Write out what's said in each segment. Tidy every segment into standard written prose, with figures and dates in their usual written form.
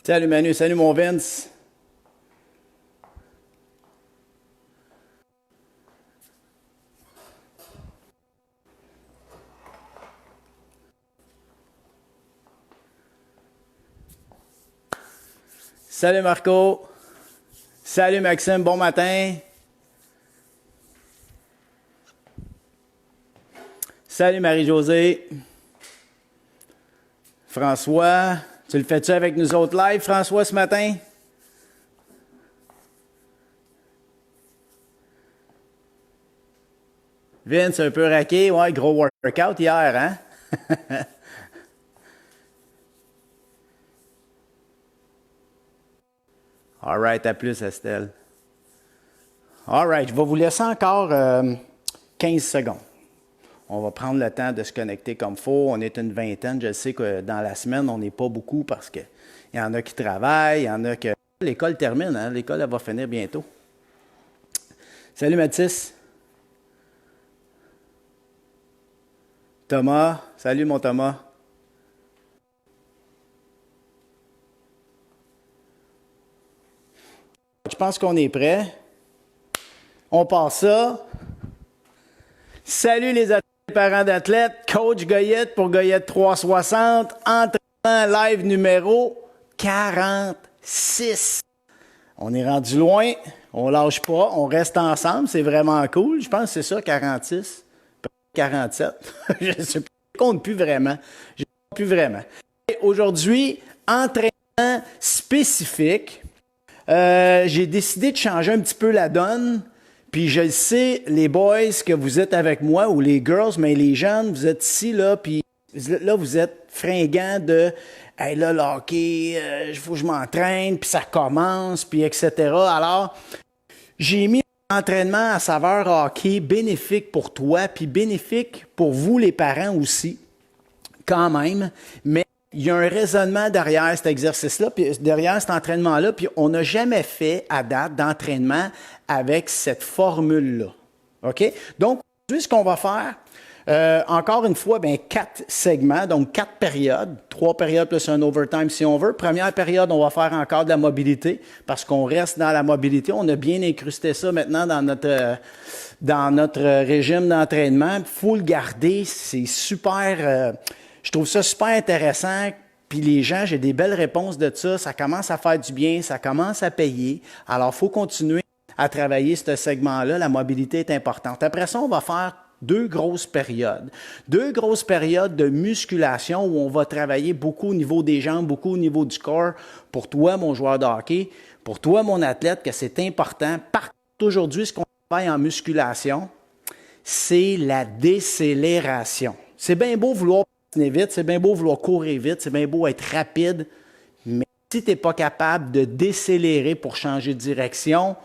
Salut Manu, salut mon Vince. Salut Marco. Salut Maxime, bon matin. Salut Marie-Josée. François, tu le fais-tu avec nous autres live, François, ce matin? Vince, un peu raqué, ouais, gros workout hier, hein? All right, à plus, Estelle. All right, je vais vous laisser encore 15 secondes. On va prendre le temps de se connecter comme il faut. On est une vingtaine. Je sais que dans la semaine, on n'est pas beaucoup parce qu'il y en a qui travaillent, il y en a que... L'école termine, hein? L'école, elle va finir bientôt. Salut Mathis. Thomas. Salut mon Thomas. Je pense qu'on est prêt. On passe ça. Salut les parents d'athlètes, coach Goyette pour Goyette 360, entraînement live numéro 46. On est rendu loin, on lâche pas, on reste ensemble, c'est vraiment cool. Je pense que c'est ça, 46, 47. Je ne sais pas, je compte plus vraiment. Je compte plus vraiment. Aujourd'hui, entraînement spécifique. J'ai décidé de changer un petit peu la donne. Puis je le sais, les boys, que vous êtes avec moi, ou les girls, mais les jeunes, vous êtes ici, là, puis là, vous êtes fringants de « Hey, là, le hockey, il faut que je m'entraîne, puis ça commence, puis etc. » Alors, j'ai mis un entraînement à saveur hockey bénéfique pour toi, puis bénéfique pour vous, les parents aussi, quand même, mais il y a un raisonnement derrière cet exercice-là, puis derrière cet entraînement-là, puis on n'a jamais fait à date d'entraînement avec cette formule-là. OK? Donc, aujourd'hui, ce qu'on va faire, encore une fois, bien, 4 segments, donc 4 périodes, 3 périodes plus un overtime si on veut. Première période, on va faire encore de la mobilité, parce qu'on reste dans la mobilité. On a bien incrusté ça maintenant dans notre régime d'entraînement. Il faut le garder, c'est super... je trouve ça super intéressant. Puis les gens, j'ai des belles réponses de ça. Ça commence à faire du bien, ça commence à payer. Alors, il faut continuer à travailler ce segment-là. La mobilité est importante. Après ça, on va faire 2 grosses périodes. 2 grosses périodes de musculation où on va travailler beaucoup au niveau des jambes, beaucoup au niveau du corps. Pour toi, mon joueur de hockey, pour toi, mon athlète, que c'est important. Par contre, aujourd'hui, ce qu'on travaille en musculation, c'est la décélération. C'est bien beau vouloir vite, c'est bien beau vouloir courir vite, c'est bien beau être rapide, mais si tu n'es pas capable de décélérer pour changer de direction,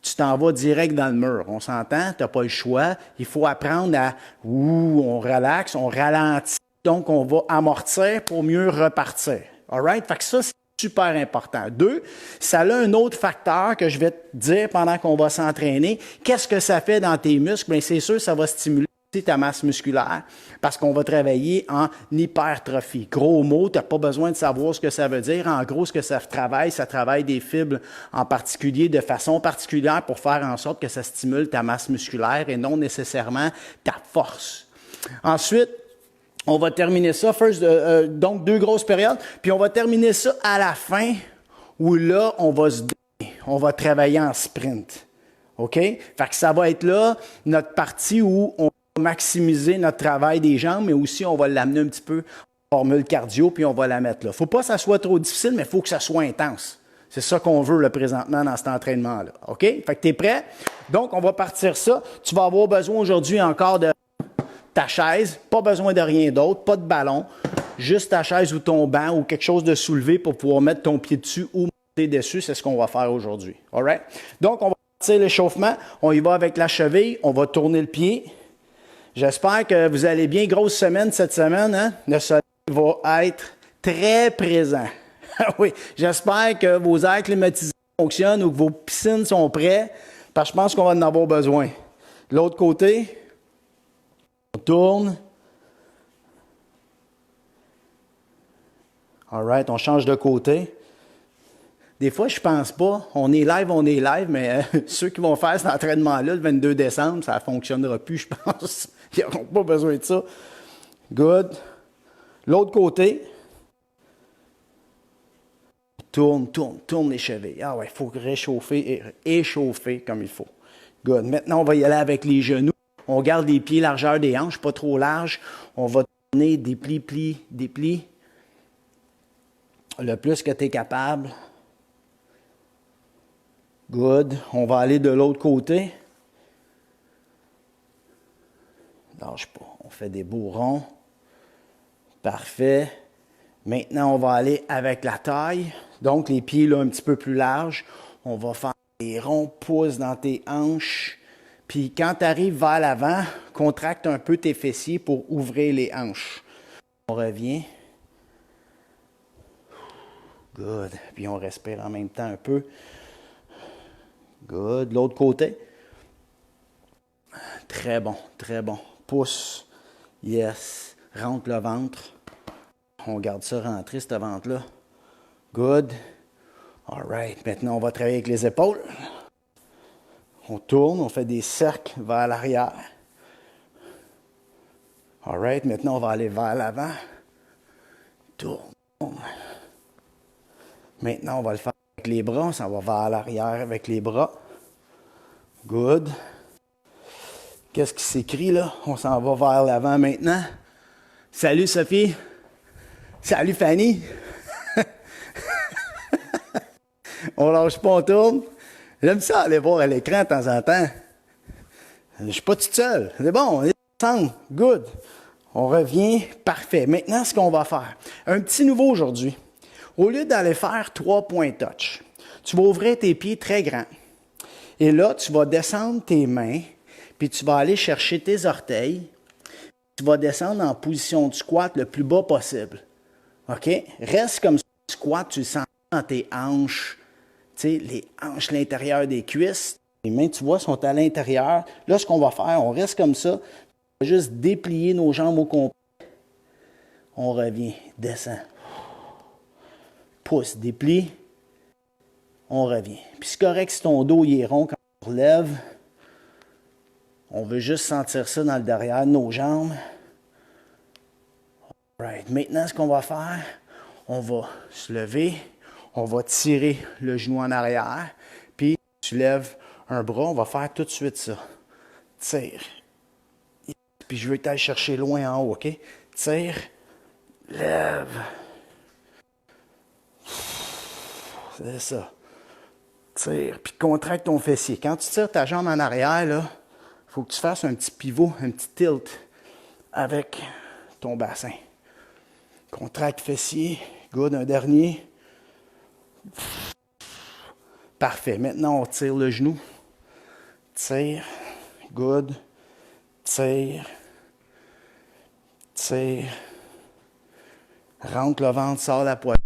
tu t'en vas direct dans le mur. On s'entend, tu n'as pas le choix. Il faut apprendre à, on relaxe, on ralentit, donc on va amortir pour mieux repartir. All right? Fait que ça, c'est super important. 2, ça a un autre facteur que je vais te dire pendant qu'on va s'entraîner. Qu'est-ce que ça fait dans tes muscles? Bien, c'est sûr, ça va stimuler ta masse musculaire parce qu'on va travailler en hypertrophie. Gros mot, tu n'as pas besoin de savoir ce que ça veut dire. En gros, ce que ça travaille des fibres en particulier de façon particulière pour faire en sorte que ça stimule ta masse musculaire et non nécessairement ta force. Ensuite, on va terminer ça, donc 2 grosses périodes, puis on va terminer ça à la fin où là, on va travailler en sprint. OK? Fait que ça va être là, notre partie où on va maximiser notre travail des jambes, mais aussi on va l'amener un petit peu en formule cardio, puis on va la mettre là. Il ne faut pas que ça soit trop difficile, mais il faut que ça soit intense. C'est ça qu'on veut là, présentement dans cet entraînement-là. OK? Fait que tu es prêt? Donc, on va partir ça. Tu vas avoir besoin aujourd'hui encore de ta chaise, pas besoin de rien d'autre, pas de ballon, juste ta chaise ou ton banc ou quelque chose de soulevé pour pouvoir mettre ton pied dessus ou monter dessus. C'est ce qu'on va faire aujourd'hui. All right? Donc, on va partir l'échauffement. On y va avec la cheville. On va tourner le pied. J'espère que vous allez bien. Grosse semaine cette semaine. Hein? Le soleil va être très présent. Oui, j'espère que vos aires climatisées fonctionnent ou que vos piscines sont prêtes, parce que je pense qu'on va en avoir besoin. De l'autre côté, on tourne. All right, on change de côté. Des fois, je pense pas. On est live, mais ceux qui vont faire cet entraînement-là le 22 décembre, ça ne fonctionnera plus, je pense. Ils n'auront pas besoin de ça. Good. L'autre côté. Tourne les chevilles. Ah ouais, il faut réchauffer et échauffer comme il faut. Good. Maintenant, on va y aller avec les genoux. On garde les pieds largeur des hanches, pas trop large. On va tourner des plis. Le plus que tu es capable. Good. On va aller de l'autre côté. Lâche pas. On fait des beaux ronds. Parfait. Maintenant, on va aller avec la taille. Donc, les pieds là un petit peu plus larges. On va faire des ronds pouces dans tes hanches. Puis, quand tu arrives vers l'avant, contracte un peu tes fessiers pour ouvrir les hanches. On revient. Good. Puis, on respire en même temps un peu. Good. L'autre côté. Très bon, très bon. Pouce. Yes. Rentre le ventre. On garde ça rentré, ce ventre-là. Good. All right. Maintenant, on va travailler avec les épaules. On tourne, on fait des cercles vers l'arrière. All right. Maintenant, on va aller vers l'avant. Tourne. Maintenant, on va le faire avec les bras. On s'en va vers l'arrière avec les bras. Good. Qu'est-ce qui s'écrit là? On s'en va vers l'avant maintenant. Salut Sophie. Salut Fanny. On lâche pas, on tourne. J'aime ça aller voir à l'écran de temps en temps. Je suis pas tout seul. C'est bon, on est ensemble. Good. On revient. Parfait. Maintenant, ce qu'on va faire. Un petit nouveau aujourd'hui. Au lieu d'aller faire 3 points touch, tu vas ouvrir tes pieds très grands. Et là, tu vas descendre tes mains, puis tu vas aller chercher tes orteils. Tu vas descendre en position de squat le plus bas possible. OK? Reste comme ça. Squat, tu le sens dans tes hanches. Tu sais, les hanches, l'intérieur des cuisses. Les mains, tu vois, sont à l'intérieur. Là, ce qu'on va faire, on reste comme ça. On va juste déplier nos jambes au complet. On revient, descend. Pousse, déplie. On revient. Puis c'est correct si ton dos il est rond quand on relève. On veut juste sentir ça dans le derrière de nos jambes. Right. Maintenant, ce qu'on va faire, on va se lever, on va tirer le genou en arrière, puis tu lèves un bras, on va faire tout de suite ça. Tire. Puis je veux que tu ailles chercher loin en haut, OK? Tire, lève. C'est ça. Tire, puis contracte ton fessier. Quand tu tires ta jambe en arrière, là, il faut que tu fasses un petit pivot, un petit tilt avec ton bassin. Contracte fessier. Good, un dernier. Parfait. Maintenant, on tire le genou. Tire. Good. Tire. Tire. Rentre le ventre, sort la poitrine.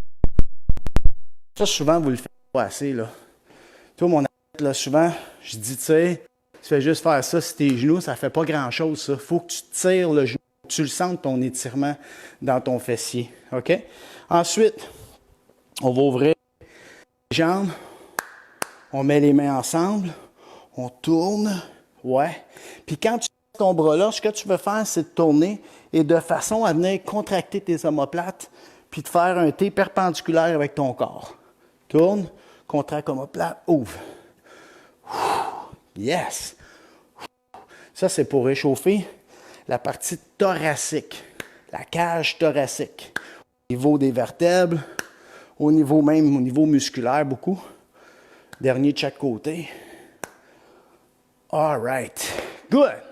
Ça, souvent, vous le faites pas assez, là. Toi, mon athlète, là, souvent, je dis, tu sais, tu fais juste faire ça sur tes genoux, ça fait pas grand-chose, ça. Il faut que tu tires le genou. Tu le sens, ton étirement dans ton fessier. OK? Ensuite, on va ouvrir les jambes. On met les mains ensemble. On tourne. Ouais. Puis quand tu tires ton bras là, ce que tu veux faire, c'est de tourner et de façon à venir contracter tes omoplates puis de faire un T perpendiculaire avec ton corps. Tourne, contracte omoplate, ouvre. Yes! Ça, c'est pour réchauffer la partie thoracique, la cage thoracique, au niveau des vertèbres, au niveau musculaire beaucoup. Dernier de chaque côté. All right. Good.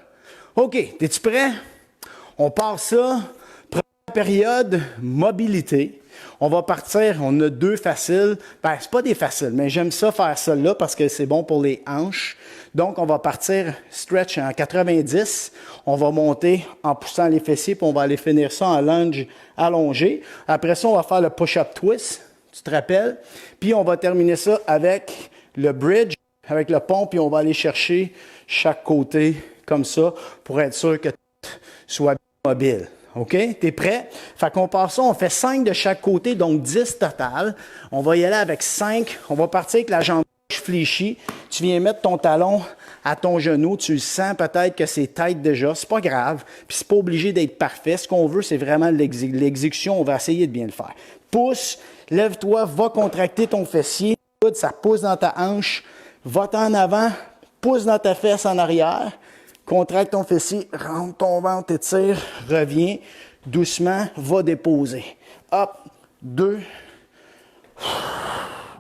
OK, es-tu prêt? On part ça. Première période, mobilité. On va partir, on a 2 faciles. Ben, c'est pas des faciles, mais j'aime ça faire ça là parce que c'est bon pour les hanches. Donc, on va partir stretch en 90. On va monter en poussant les fessiers, puis on va aller finir ça en lunge allongé. Après ça, on va faire le push-up twist, tu te rappelles. Puis, on va terminer ça avec le bridge, avec le pont, puis on va aller chercher chaque côté comme ça pour être sûr que tu sois mobile. OK? T'es prêt? Fait qu'on part ça, on fait 5 de chaque côté, donc 10 total. On va y aller avec 5. On va partir avec la jambe gauche fléchie. Tu viens mettre ton talon à ton genou. Tu le sens peut-être que c'est tight déjà. C'est pas grave. Puis c'est pas obligé d'être parfait. Ce qu'on veut, c'est vraiment l'exécution. On va essayer de bien le faire. Pousse, lève-toi, va contracter ton fessier. Ça pousse dans ta hanche. Va-t'en en avant. Pousse dans ta fesse en arrière. Contracte ton fessier, rentre ton ventre, étire, reviens, doucement, va déposer. Hop, 2.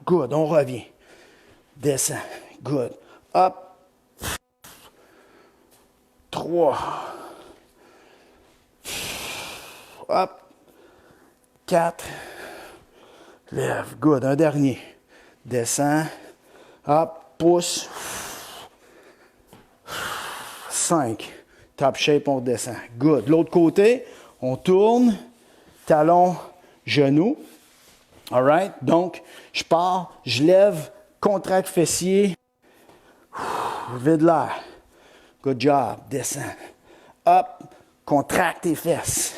Good, on revient. Descends, good. Hop. 3. Hop. 4. Lève, good. Un dernier. Descends. Hop, pousse. 5. Top shape, on descend. Good. L'autre côté, on tourne. Talon, genou. All right? Donc, je pars, je lève, contracte fessier. Vide l'air. Good job. Descends. Up. Contracte tes fesses.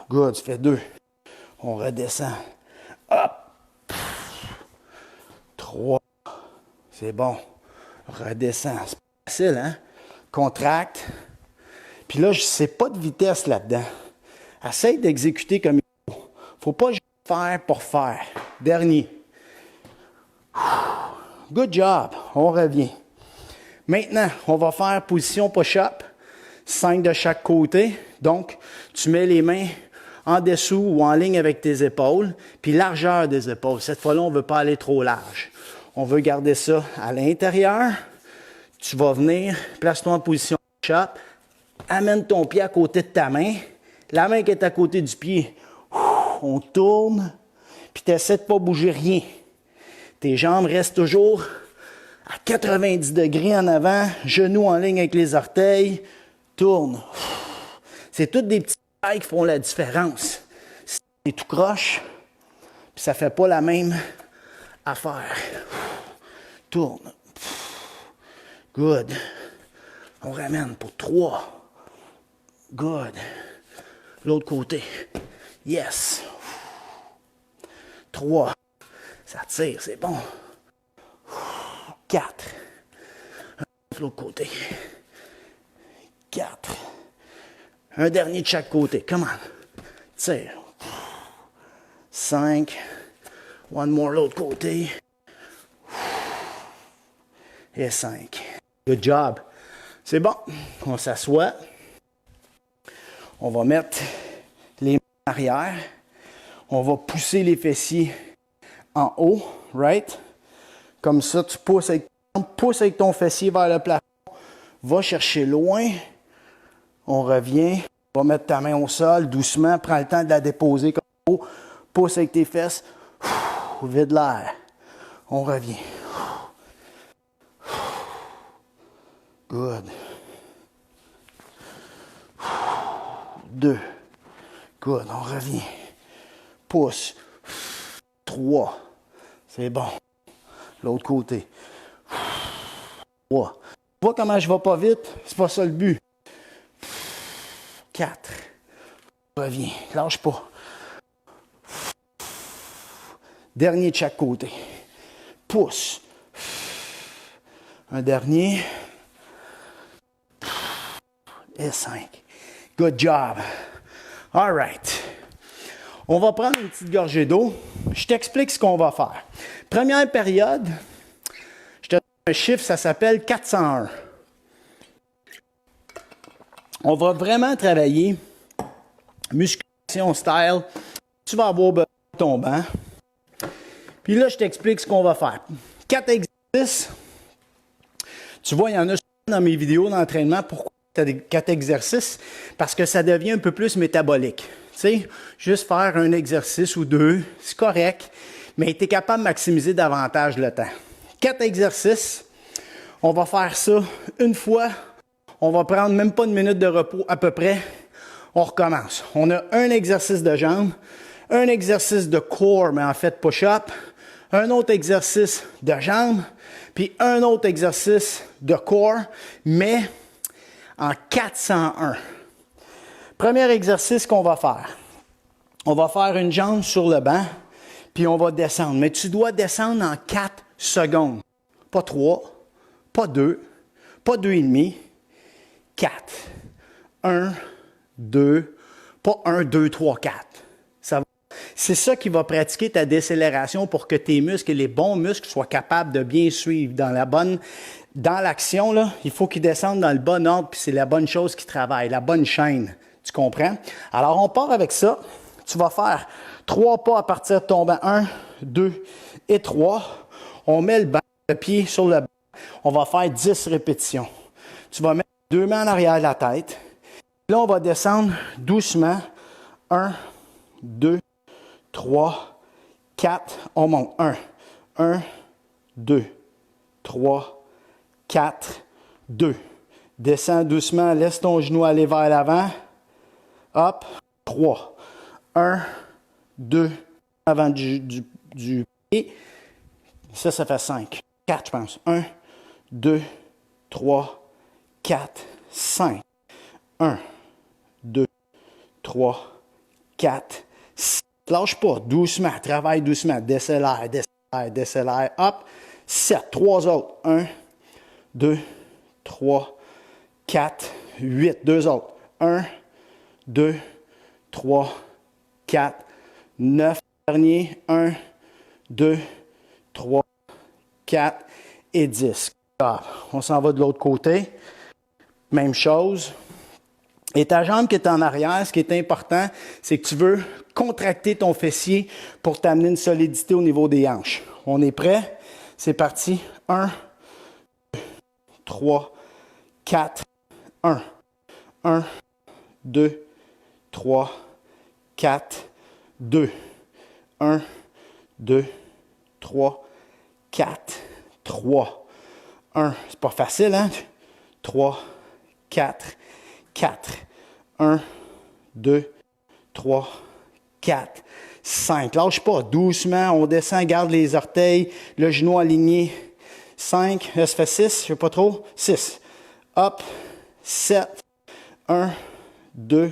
Good. Tu fais 2. On redescend. Up. 3. C'est bon. Redescends. C'est facile, hein? Contracte. Puis là, je ne sais pas de vitesse là-dedans. Essaye d'exécuter comme il faut. Faut pas juste faire pour faire. Dernier. Good job. On revient. Maintenant, on va faire position push-up. 5 de chaque côté. Donc, tu mets les mains en dessous ou en ligne avec tes épaules. Puis largeur des épaules. Cette fois-là, on ne veut pas aller trop large. On veut garder ça à l'intérieur. Tu vas venir, place-toi en position push-up, amène ton pied à côté de ta main, la main qui est à côté du pied, on tourne, puis tu essaies de ne pas bouger rien. Tes jambes restent toujours à 90 degrés en avant, genoux en ligne avec les orteils, tourne. C'est toutes des petits détails qui font la différence. Si tu es tout croche, puis ça ne fait pas la même affaire. Tourne. Good. On ramène pour 3. Good. L'autre côté. Yes. 3. Ça tire, c'est bon. 4. L'autre côté. 4. Un dernier de chaque côté. Come on. Tire. 5. One more l'autre côté. Et 5. Good job. C'est bon. On s'assoit. On va mettre les mains en arrière. On va pousser les fessiers en haut. Right? Comme ça, tu pousses avec ton fessier vers le plafond. Va chercher loin. On revient. On va mettre ta main au sol doucement. Prends le temps de la déposer comme il faut. Pousse avec tes fesses. Vide l'air. On revient. Good. 2. Good. On revient. Pousse. 3. C'est bon. L'autre côté. 3. Tu vois comment je ne vais pas vite? C'est pas ça le but. 4. Reviens. Lâche pas. Dernier de chaque côté. Pousse. Un dernier. Et 5. Good job. All right. On va prendre une petite gorgée d'eau. Je t'explique ce qu'on va faire. Première période, je te donne un chiffre, ça s'appelle 401. On va vraiment travailler musculation style. Tu vas avoir besoin de ton banc. Puis là, je t'explique ce qu'on va faire. 4 exercices. Tu vois, il y en a dans mes vidéos d'entraînement. Pourquoi 4 exercices? Parce que ça devient un peu plus métabolique. Tu sais, juste faire un exercice ou 2, c'est correct, mais tu es capable de maximiser davantage le temps. 4 exercices. On va faire ça une fois. On va prendre même pas une minute de repos à peu près. On recommence. On a un exercice de jambes, un exercice de core, mais en fait push-up, un autre exercice de jambes, puis un autre exercice de core, mais en 401. Premier exercice qu'on va faire. On va faire une jambe sur le banc, puis on va descendre. Mais tu dois descendre en 4 secondes. Pas 3, pas 2, pas 2,5, 4. 1, 2, pas 1, 2, 3, 4. C'est ça qui va pratiquer ta décélération pour que tes muscles et les bons muscles soient capables de bien suivre dans l'action, là, il faut qu'ils descendent dans le bon ordre, puis c'est la bonne chose qui travaille, la bonne chaîne. Tu comprends? Alors, on part avec ça. Tu vas faire 3 pas à partir de ton banc. 1, 2 et 3. On met le pied sur le banc. On va faire 10 répétitions. Tu vas mettre 2 mains en arrière de la tête. Là, on va descendre doucement. 1, 2, 3, 4. On monte. 1, 2, 3, 4, 2. Descends doucement. Laisse ton genou aller vers l'avant. Hop. 3. 1, 2. Avant du pied. Ça fait 5. 4, je pense. 1, 2, 3, 4, 5. 1, 2, 3, 4, 5. Lâche pas, doucement, travaille doucement, décélère, décélère, décélère, hop, 7, 3 autres, 1, 2, 3, 4, 8, 2 autres, 1, 2, 3, 4, 9, dernier, 1, 2, 3, 4 et 10. On s'en va de l'autre côté, même chose. Et ta jambe qui est en arrière, ce qui est important, c'est que tu veux contracter ton fessier pour t'amener une solidité au niveau des hanches. On est prêt? C'est parti. 1, 2, 3, 4, 1. 1, 2, 3, 4, 2. 1, 2, 3, 4, 3. 1. C'est pas facile, hein? 3, 4, 4. 1, 2, 3, 4, 5. Lâche pas. Doucement, on descend, garde les orteils, le genou aligné. 5. Là, ça fait 6. Je sais pas trop. 6. Hop. 7. 1, 2,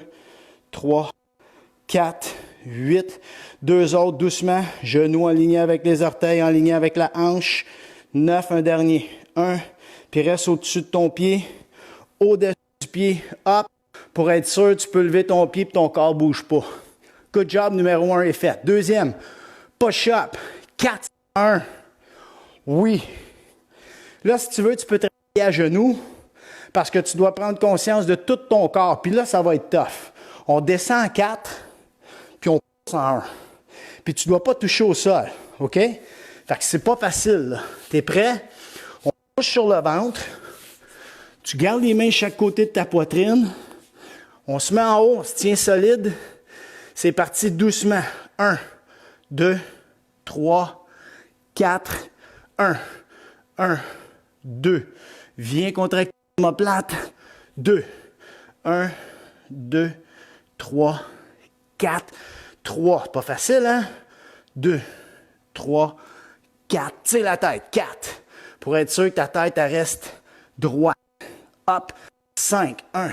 3, 4, 8. 2 autres, doucement. Genou aligné avec les orteils, aligné avec la hanche. 9. Un dernier. 1. Puis reste au-dessus de ton pied. Au-dessus du pied. Hop. Pour être sûr, tu peux lever ton pied et ton corps ne bouge pas. Good job, numéro 1 est fait. Deuxième, push-up. 4, 1. Oui. Là, si tu veux, tu peux te réveiller à genoux parce que tu dois prendre conscience de tout ton corps. Puis là, ça va être tough. On descend en 4, puis on passe en 1. Puis tu ne dois pas toucher au sol. OK? Fait que c'est pas facile. Tu es prêt? On touche sur le ventre. Tu gardes les mains de chaque côté de ta poitrine. On se met en haut, on se tient solide. C'est parti doucement. 1, 2, 3, 4, 1. 1, 2. Viens contracter l'omoplate. 2. 1, 2, 3, 4, 3. Pas facile, hein? 2, 3, 4. Tire la tête. 4. Pour être sûr que ta tête, elle reste droite. Hop. 5. 1,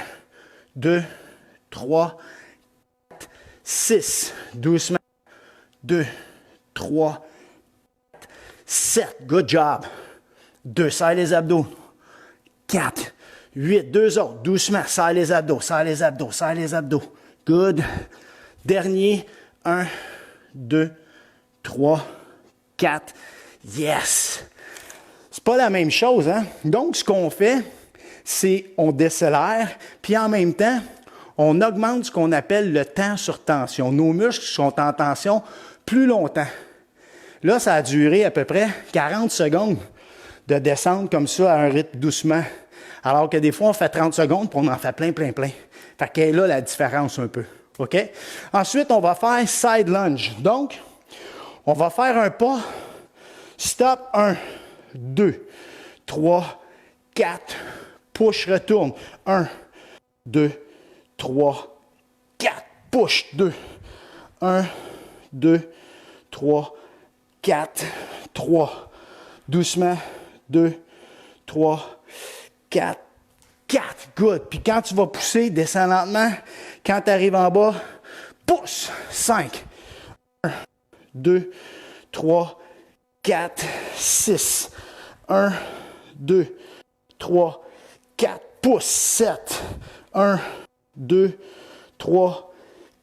2, 3, 4, 6. Doucement. 2, 3, 4, 7. Good job. 2. Serre les abdos. 4, 8. 2 autres. Doucement. Serre les abdos. Serre les abdos. Serre les abdos. Good. Dernier. 1, 2, 3, 4. Yes. C'est pas la même chose, hein? Donc, ce qu'on fait, c'est on décélère, puis en même temps, on augmente ce qu'on appelle le temps sur tension. Nos muscles sont en tension plus longtemps. Là, ça a duré à peu près 40 secondes de descendre comme ça à un rythme doucement. Alors que des fois, on fait 30 secondes, puis on en fait plein, plein, plein. Fait qu'elle est là la différence un peu. OK? Ensuite, on va faire side lunge. Donc, on va faire un pas. Stop. 1, 2, 3, 4. Push, retourne. 1, 2, 3, 4. Push. 2. 1, 2, 3, 4. 3. Doucement. 2, 3, 4. 4. Good. Puis quand tu vas pousser, descends lentement. Quand tu arrives en bas, pousse. 5. 1, 2, 3, 4, 6. 1, 2, 3, 4. Pousse. 7. 1, 2, 3,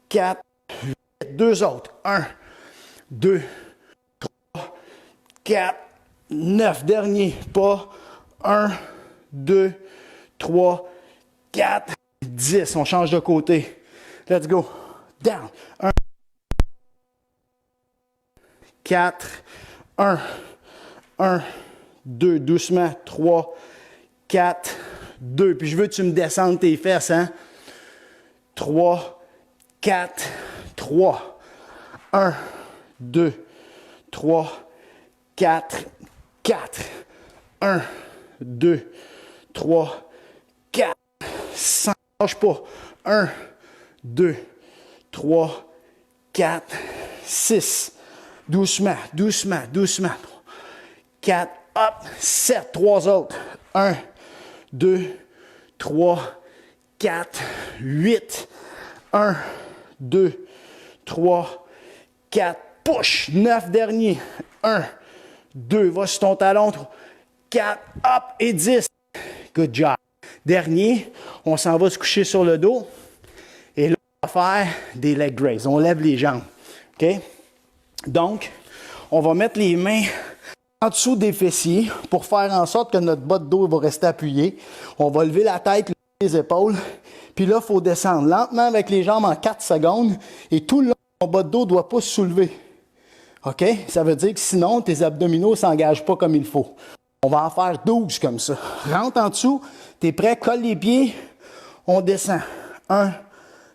4, 8. Deux autres. 1, 2, 3, 4, 9. Dernier. Pas. 1, 2, 3, 4, 10. On change de côté. Let's go. Down. 1, 4, 1, 1, 2. Doucement. 3, 4, 2. Puis je veux que tu me descendes tes fesses, hein? 3, 4, 3. 1, 2, 3, 4, 4. 1, 2, 3, 4, 5. Lâche pas. 1, 2, 3, 4, 6. Doucement, doucement, doucement. 4, hop, 7. 3 autres. 1, 2, 3, 4, 8. 1, 2, 3, 4. Push. 9 derniers. 1, 2. Va sur ton talon. 4, hop, et 10. Good job. Dernier, on s'en va se coucher sur le dos. Et là, on va faire des leg raises. On lève les jambes. OK? Donc, on va mettre les mains en dessous des fessiers pour faire en sorte que notre bas de dos va rester appuyé. On va lever la tête, les épaules. Puis là, il faut descendre lentement avec les jambes en 4 secondes. Et tout le long, ton bas de dos ne doit pas se soulever. OK? Ça veut dire que sinon, tes abdominaux ne s'engagent pas comme il faut. On va en faire 12 comme ça. Rentre en dessous. T'es prêt? Colle les pieds. On descend. 1,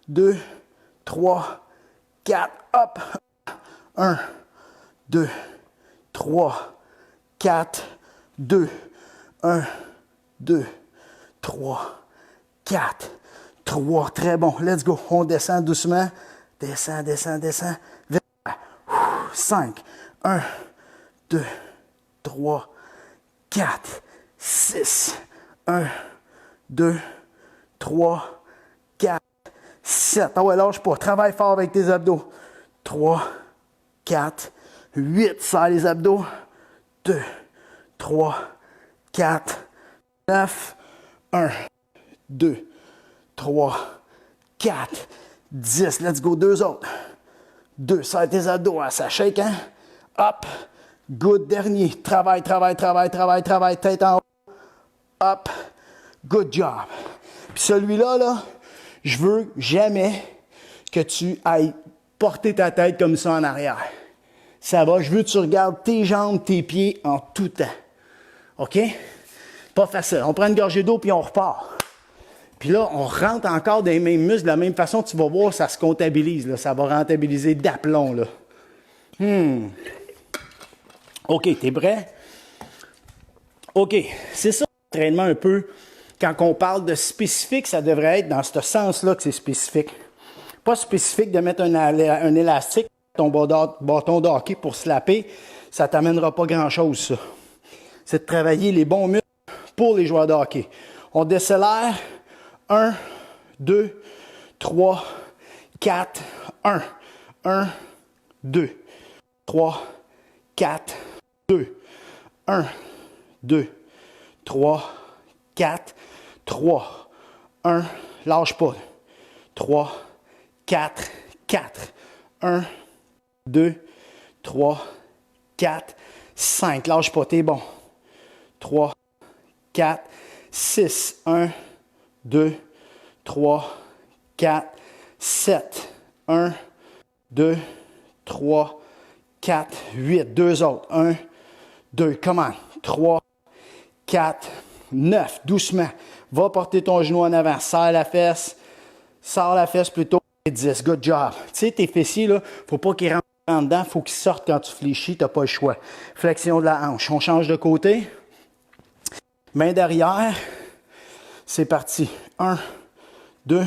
2, 3, 4. Hop. 1, 2, 3, 4, 2. 1, 2, 3, 4, 3. Très bon. Let's go. On descend doucement. Descend, descend, descend. 5. 1, 2, 3, 4, 6, 1, 2, 3, 4, 7. Ah ouais, lâche pas. Travaille fort avec tes abdos. 3, 4, 8. Serre les abdos. 2, 3, 4, 9, 1, 2, 3, 4, 10. Let's go. 2 autres. 2. Serre tes abdos. Hein? Ça shake, hein? Hop. Good. Dernier. Travaille, travaille, travaille, travaille, travaille. Tête en haut. Up. Good job. Puis celui-là, là, je veux jamais que tu ailles porter ta tête comme ça en arrière. Ça va. Je veux que tu regardes tes jambes, tes pieds en tout temps. OK? Pas facile. On prend une gorgée d'eau puis on repart. Puis là, on rentre encore dans les mêmes muscles. De la même façon, tu vas voir, ça se comptabilise. Là. Ça va rentabiliser d'aplomb. Là. OK, t'es prêt? OK, c'est ça l'entraînement un peu. Quand on parle de spécifique, ça devrait être dans ce sens-là que c'est spécifique. Pas spécifique de mettre un élastique ton bâton de hockey pour slapper. Ça ne t'amènera pas grand-chose, ça. C'est de travailler les bons muscles pour les joueurs de hockey. On décélère. 1, 2, 3, 4, 1. 1, 2, 3, 4, 2. 1, 2, 3, 4, 3. 1, lâche pas. 3, 4, 4. 1, 2, 3, 4, 5. Lâche pas, t'es bon. 3, 4, 6. 1, 2, 3, 4, 7. 1, 2, 3, 4, 8. 2 autres. 1, 2. Come on. 3, 4, 9. Doucement. Va porter ton genou en avant. Serre la fesse. Serre la fesse plutôt. 10. Good job. Tu sais, tes fessiers, là, faut pas qu'ils rentrent dedans. Faut qu'ils sortent quand tu fléchis. Tu n'as pas le choix. Flexion de la hanche. On change de côté. Main derrière. C'est parti. 1, 2,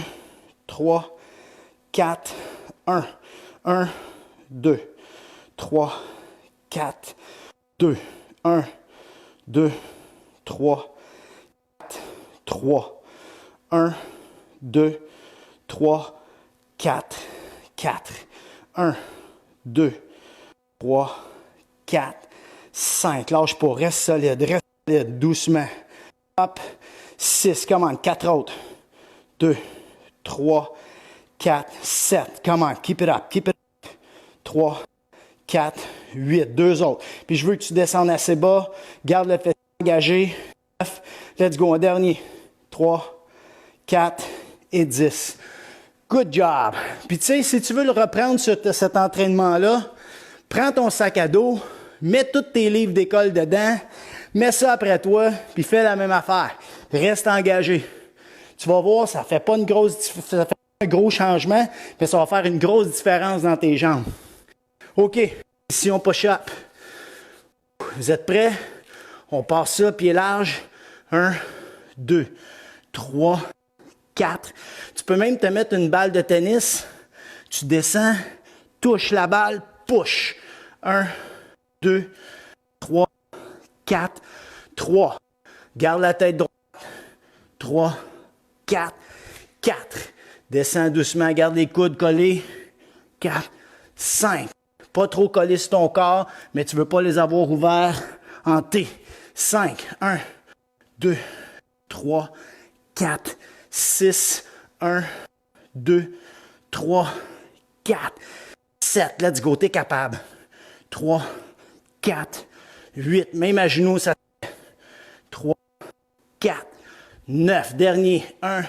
3, 4, 1. 1, 2, 3, 4, 2. 1, 2, 3, 4, 3. 1, 2, 3, 4, 4. 1, 2, 3, 4, 5. Lâche pas, reste solide, doucement. Hop, 6, come on, 4 autres. 2, 3, 4, 7. Come on, keep it up. 3, 4, 8. 2 autres. Puis je veux que tu descendes assez bas. Garde le fessier engagé. 9. Let's go, un dernier. 3, 4 et 10. Good job. Puis tu sais, si tu veux le reprendre, cet entraînement-là, prends ton sac à dos, mets tous tes livres d'école dedans, mets ça après toi, puis fais la même affaire. Reste engagé. Tu vas voir, ça fait pas un gros changement, mais ça va faire une grosse différence dans tes jambes. OK, ici on push-up. Vous êtes prêts? On passe ça, pied large. 1, 2, 3, 4. Tu peux même te mettre une balle de tennis. Tu descends, touche la balle, push. 1, 2, 3, 4, 3. Garde la tête droite. 3, 4, 4. Descends doucement, garde les coudes collés. 4, 5. Pas trop collés sur ton corps, mais tu ne veux pas les avoir ouverts en T. 5, 1, 2, 3, 4, 6, 1, 2, 3, 4, 7. Let's go, t'es capable. 3, 4, 8. Même à genoux, ça fait 3, 4, 9. Dernier. 1,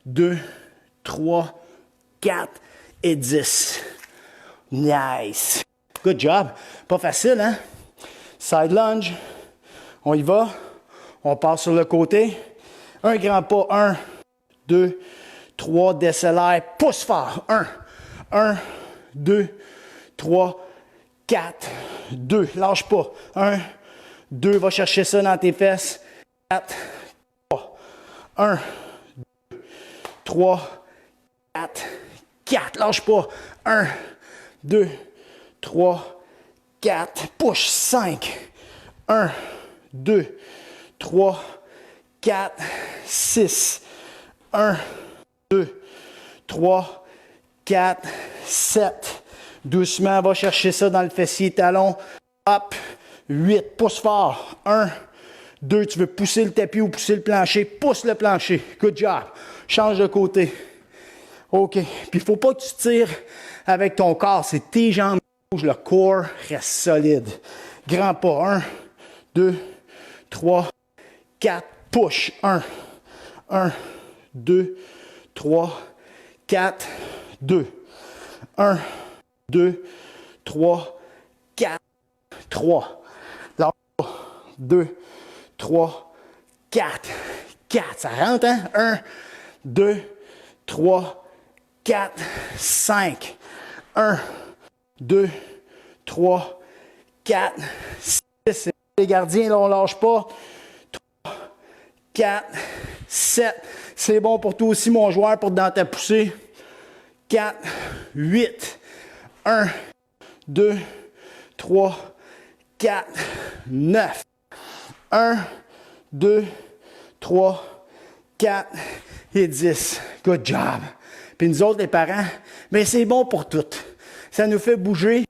2, 3, 4 et 10. Nice. Good job. Pas facile, hein? Side lunge. On y va. On passe sur le côté. Un grand pas. 1, 2, 3. Décélère. Pousse fort. 1, 2, 3, 4, 2. Lâche pas. 1, 2. Va chercher ça dans tes fesses. 4, 3. 1, 2, 3, 4, 4. Lâche pas. 1, 2, 3, 4. Push. 5. 1, 2, 3, 4, 6. 1, 2, 3, 4, 7. Doucement, va chercher ça dans le fessier talon. Hop. 8. Pousse fort. 1, 2. Tu veux pousser le tapis ou pousser le plancher. Pousse le plancher. Good job. Change de côté. OK. Puis il ne faut pas que tu tires avec ton corps. C'est tes jambes qui bougent. Le corps reste solide. Grand pas. 1, 2, 3, 4. Push. 1, 2, 3, 4, 2. 1, 2, 3, 4, 3. Là, 2, 3, 4. 4. Ça rentre, hein? 1, 2, 3, 4, 5. 1, 2, 3, 4, 6. Les gardiens, là, on ne lâche pas. 3, 4, 7. C'est bon pour toi aussi, mon joueur, pour dans ta poussée. 4, 8. 1, 2, 3, 4, 9. 1, 2, 3, 4 et 10. Good job. Puis nous autres, les parents, mais c'est bon pour tout. Ça nous fait bouger.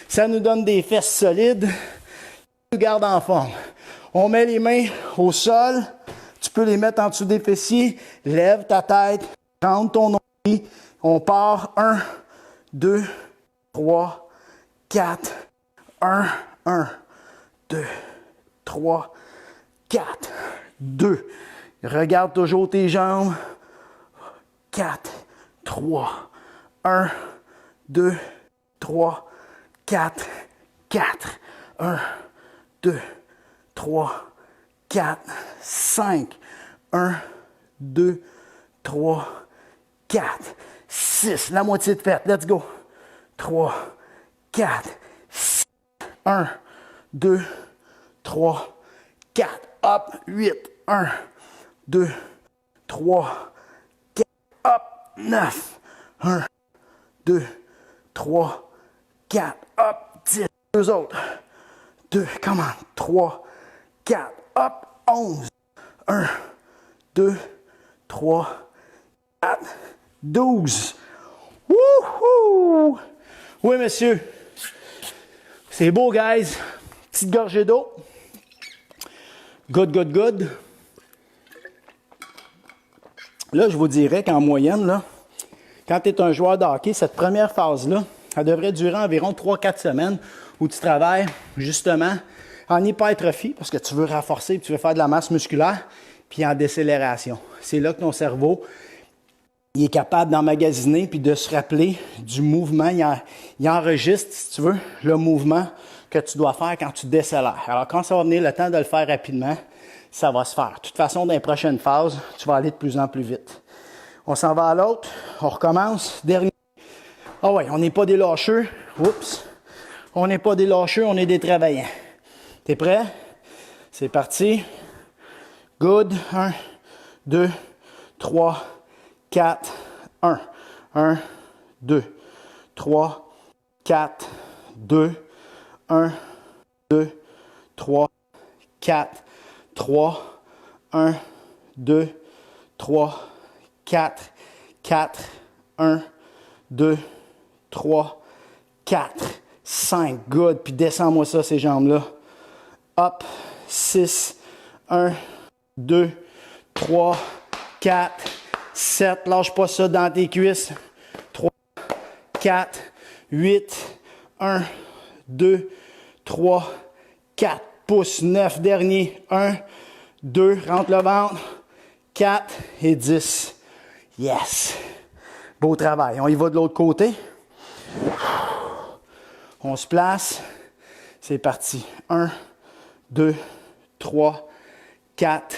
Ça nous donne des fesses solides. Ça nous garde en forme. On met les mains au sol. Tu peux les mettre en dessous des fessiers. Lève ta tête. Rentre ton nombril. On part. 1, 2, 3, 4. 1, 2, 3, 4. 2. Regarde toujours tes jambes. 4, 3. 1, 2, 3, 4. 4. 1, 2, 3, 4, 5. 1, 2, 3, 4, 6. La moitié de fête. Let's go. 3, 4, 6. 1, 2, 3, 4. Up. 8. 1, 2, 3, 4. Up. 9. 1, 2, 3, 4. Up. 10. Deux autres. 2. Come on. 3, 4. Up. 11. 1, 2, 3, 4, 12. Wouhou! Oui, monsieur. C'est beau, guys. Petite gorgée d'eau. Good, good, good. Là, je vous dirais qu'en moyenne, là, quand tu es un joueur de hockey, cette première phase-là, elle devrait durer environ 3-4 semaines où tu travailles justement en hypertrophie, parce que tu veux renforcer, tu veux faire de la masse musculaire, puis en décélération. C'est là que ton cerveau il est capable d'emmagasiner puis de se rappeler du mouvement. Il enregistre, si tu veux, le mouvement que tu dois faire quand tu décélères. Alors, quand ça va venir le temps de le faire rapidement, ça va se faire. De toute façon, dans les prochaines phases, tu vas aller de plus en plus vite. On s'en va à l'autre. On recommence. Dernier. Ah ouais, on n'est pas des lâcheux. Oups. On n'est pas des lâcheux, on est des travaillants. T'es prêt? C'est parti. Good. 1, 2, 3, 4, 1. 1, 2, 3, 4, 2, 1, 2, 3, 4, 3, 1, 2, 3, 4, 4, 1, 2, 3, 4, 5. Good. Puis descends-moi ça, ces jambes-là. Up. 6, 1, 2, 3, 4, 7. Lâche pas ça dans tes cuisses. 3, 4, 8, 1, 2, 3, 4. Pousse. 9. Dernier. 1, 2. Rentre le ventre. 4 et 10. Yes. Beau travail. On y va de l'autre côté. On se place. C'est parti. 1, 2, 3, 4,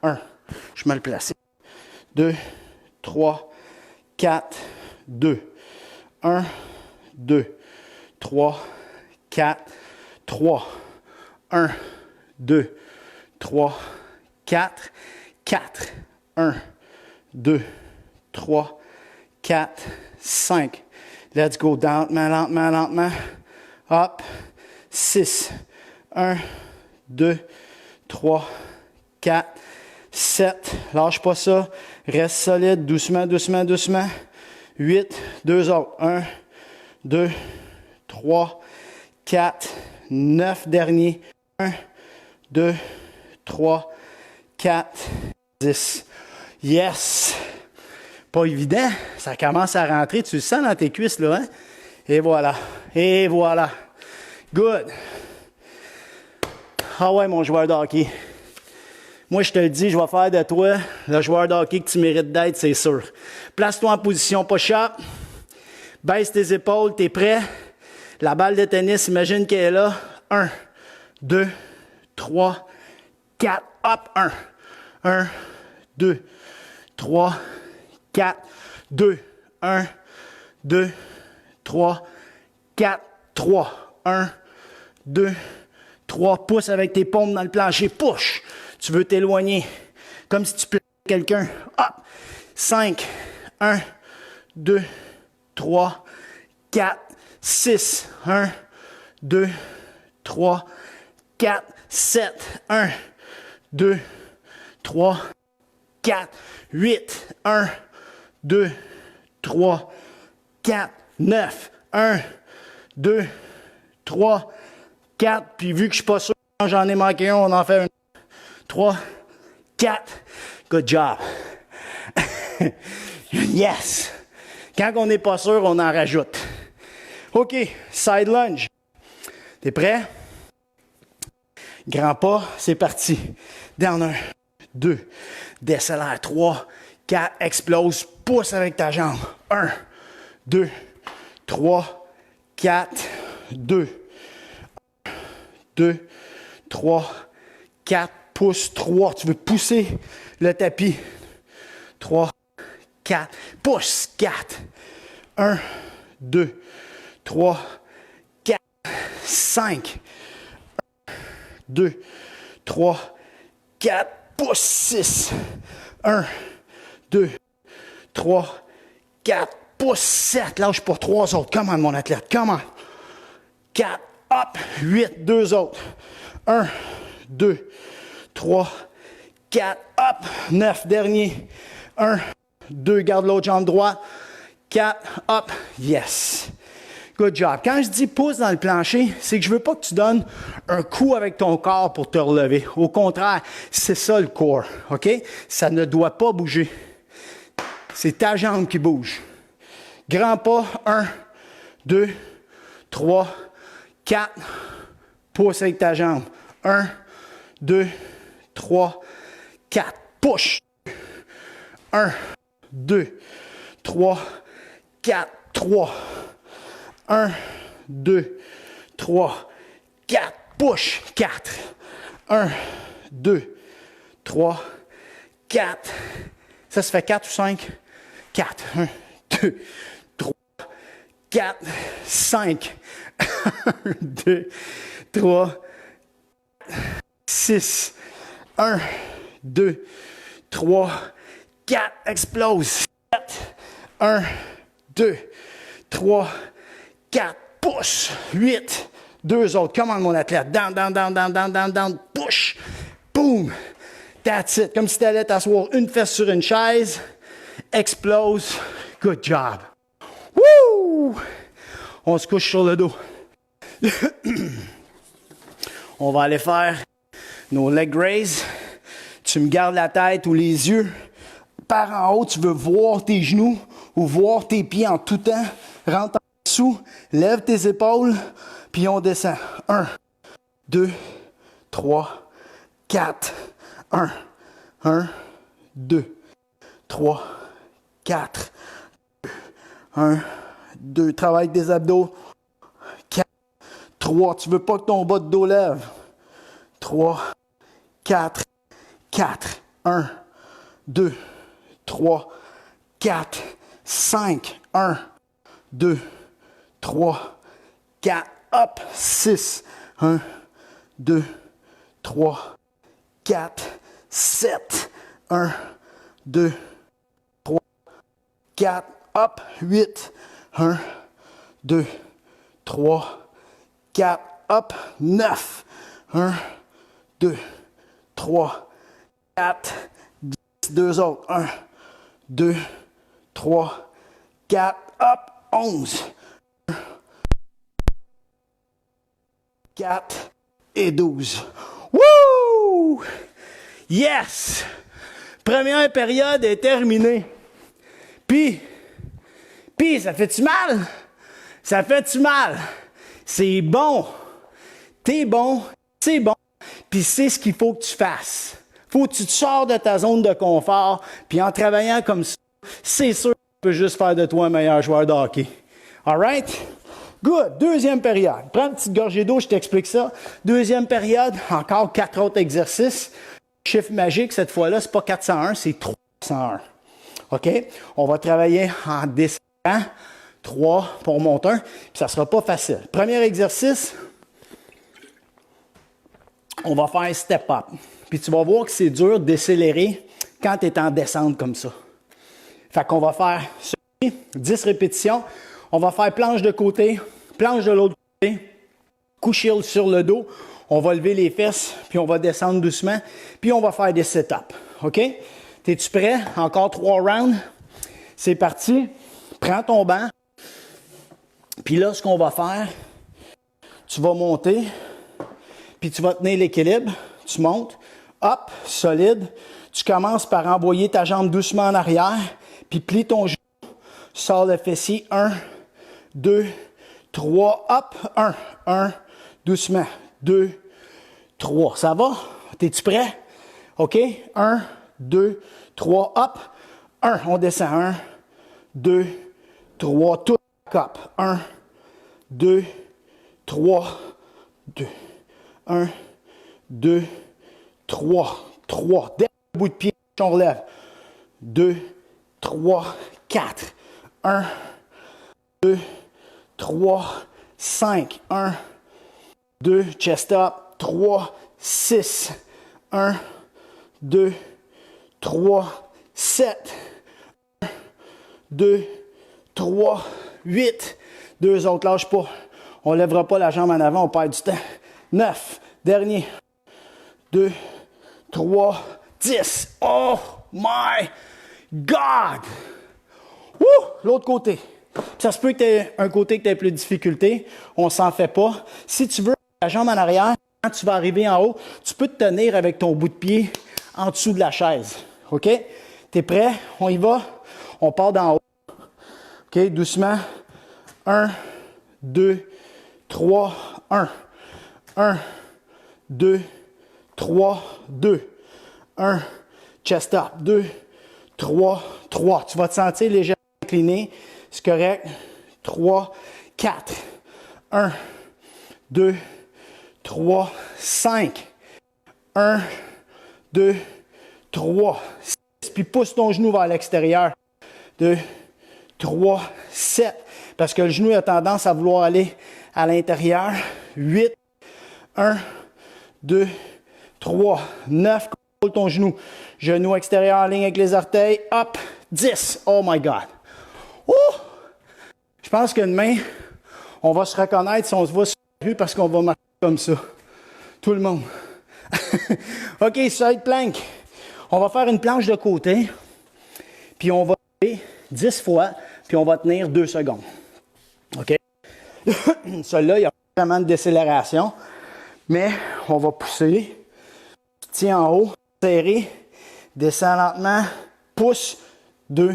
1. Je me le place. 2, 3, 4, 2. 1, 2, 3, 4, 3. 1, 2, 3, 4, 4. 1, 2, 3, 4, 5. Let's go. Lentement, lentement, lentement. Up. 6. 1, 2, 3, 4, 7. Lâche pas ça. Reste solide. Doucement, doucement, doucement. 8. 2 autres. 1, 2, 3, 4, 9. Dernier. 1, 2, 3, 4, 10. Yes! Pas évident. Ça commence à rentrer. Tu le sens dans tes cuisses, là, hein? Et voilà. Et voilà. Good. Ah ouais, mon joueur de hockey. Moi, je te le dis, je vais faire de toi le joueur de hockey que tu mérites d'être, c'est sûr. Place-toi en position push-up. Baisse tes épaules. T'es prêt? La balle de tennis, imagine qu'elle est là. 1, 2, 3, 4. Hop, 1. 1, 2, 3, 4, 2, 1, 2, 3, 4, 3, 1, 2, 3. Pousse avec tes paumes dans le plancher. Push. Tu veux t'éloigner. Comme si tu plaçais quelqu'un. Hop. 5, 1, 2, 3, 4, 6. 1, 2, 3, 4, 7. 1, 2, 3, 4, 8. 1, 2, 3, 4, 9. 1, 2, 3, 4. Puis vu que je suis pas sûr, j'en ai manqué un, on en fait un. 3, 4. Good job. Yes. Quand on n'est pas sûr, on en rajoute. OK. Side lunge. T'es prêt? Grand pas. C'est parti. Down 1, 2. Décélère. 3, 4. Explose. Pousse avec ta jambe. 1, 2, 3, 4, 2. 2, 3, 4. Pousse. 3. Tu veux pousser le tapis. 3, 4. Pousse. 4. 1, 2, 3, 4, 5. 1, 2, 3, 4. Pousse. 6. 1, 2, 3, 4. Pousse. 7. Lâche pour 3 autres. Comment, mon athlète? Comment? 4. Hop. 8. 2 autres. 1, 2, 3, 4. Hop. 9. Dernier. 1, 2, garde l'autre jambe droite. 4, hop, yes. Good job. Quand je dis pouce dans le plancher, c'est que je veux pas que tu donnes un coup avec ton corps pour te relever. Au contraire, c'est ça le core, OK? Ça ne doit pas bouger. C'est ta jambe qui bouge. Grand pas, 1, 2, 3, 4. Pousse avec ta jambe. 1, 2, 3, 4. Push. 1, 2, 3, 4, 3. 1, 2, 3, 4. Push. 4. 1, 2, 3, 4. Ça se fait 4 ou 5? 4. 1, 2, 3, 4, 5. 1, 2, 3, 6. 1, 2, 3, 4. Explose. 7. 1, 2, 3, 4. Push. 8. 2 autres. Come on, mon athlète. Down, down, down, down, down, down, down. Push. Boom. That's it. Comme si tu allais t'asseoir une fesse sur une chaise. Explose. Good job. Woo! On se couche sur le dos. On va aller faire nos leg raises. Tu me gardes la tête ou les yeux par en haut. Tu veux voir tes genoux ou voir tes pieds en tout temps. Rentre en dessous. Lève tes épaules. Puis on descend. 1, 2, 3, 4. 1, 2, 3, 4. 1, 2. Travaille des abdos. 4, 3. Tu veux pas que ton bas de dos lève. 3, 4, 4. 1, 2, 3, 4, 5. 1, 2, 3, 4. Up. 6. 1, 2, 3, 4, 7. 1, 2, 3, 4. Up. 8. 1, 2, 3, 4. Up. 9. 1, 2, 3, 4. 10. 2 autres. 1, 2, 3, 4. Up. 11. 4 et 12. Wouh! Yes! Première période est terminée. Puis, ça fait-tu mal? Ça fait-tu mal? C'est bon. T'es bon, c'est bon. Puis c'est ce qu'il faut que tu fasses. Faut que tu te sors de ta zone de confort. Puis en travaillant comme ça, c'est sûr que tu peux juste faire de toi un meilleur joueur de hockey. All right? Good. Deuxième période. Prends une petite gorgée d'eau, je t'explique ça. Deuxième période, encore 4 autres exercices. Chiffre magique, cette fois-là, c'est pas 401, c'est 301. OK? On va travailler en descendant. 3 pour monter 1, puis ça sera pas facile. Premier exercice, on va faire step up. Puis tu vas voir que c'est dur de décélérer quand tu es en descente comme ça. Fait qu'on va faire 10 répétitions. On va faire planche de côté, planche de l'autre côté, coucher sur le dos. On va lever les fesses, puis on va descendre doucement, puis on va faire des sit-ups. OK? Es-tu prêt? Encore 3 rounds. C'est parti. Prends ton banc. Puis là, ce qu'on va faire, tu vas monter, puis tu vas tenir l'équilibre. Tu montes, hop, solide. Tu commences par envoyer ta jambe doucement en arrière, puis plie ton genou. Sors le fessier. 1, 2, 3, hop, 1, doucement, 2, 3. Ça va? T'es-tu prêt? OK? 1, 2, 3, hop. 1, on descend. 1, 2, 3, tout up. 1, 2, 3, 2. 1, 2, 3, 3. Dès le bout de pied, on relève. 2, 3, 4. 1, 2, 3, 5. 1, 2, chest up. 3, 6. 1, 2, 3, 7. 1, 2, 3, 8. 2 autres, lâche pas. On ne lèvera pas la jambe en avant, on perd du temps. 9. Dernier. 2, 3, 10. Oh my God! L'autre côté. Ça se peut que tu aies un côté que tu aies plus de difficulté. On s'en fait pas. Si tu veux la jambe en arrière, quand tu vas arriver en haut, tu peux te tenir avec ton bout de pied en dessous de la chaise. OK? Tu es prêt? On y va? On part d'en haut. OK? Doucement. 1, 2, 3, 1. 1, 2, 3, 2. 1, chest up. 2, 3, 3. Tu vas te sentir légèrement incliné. C'est correct. 3, 4. 1, 2, 3, 5. 1, 2, 3, 6. Puis pousse ton genou vers l'extérieur. 2, 3, 7. Parce que le genou a tendance à vouloir aller à l'intérieur. 8. 1, 2, 3, 9. Contrôle ton genou. Genou extérieur en ligne avec les orteils. Hop. 10. Oh my God. Je pense que demain, on va se reconnaître si on se voit sur la rue parce qu'on va marcher comme ça. Tout le monde. OK, side plank. On va faire une planche de côté. Puis on va aller 10 fois. Puis on va tenir 2 secondes. OK? Celui-là, il n'y a pas vraiment de décélération. Mais on va pousser. Tiens en haut. Serré. Descends lentement. Pousse. 2.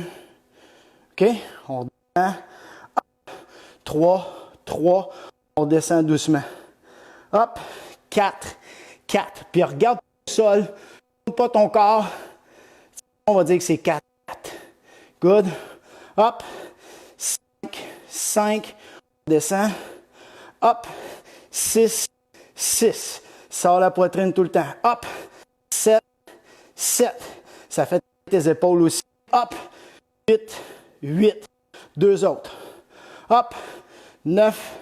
OK? On descend. 3, 3. On descend doucement. Hop. 4, 4. Puis regarde le sol. Ne pas ton corps. On va dire que c'est 4, 4. Good. Hop. 5, 5. On descend. Hop. 6, 6. Sors la poitrine tout le temps. Hop. 7, 7. Ça fait tes épaules aussi. Hop. 8, 8. 2 autres. Hop. 9,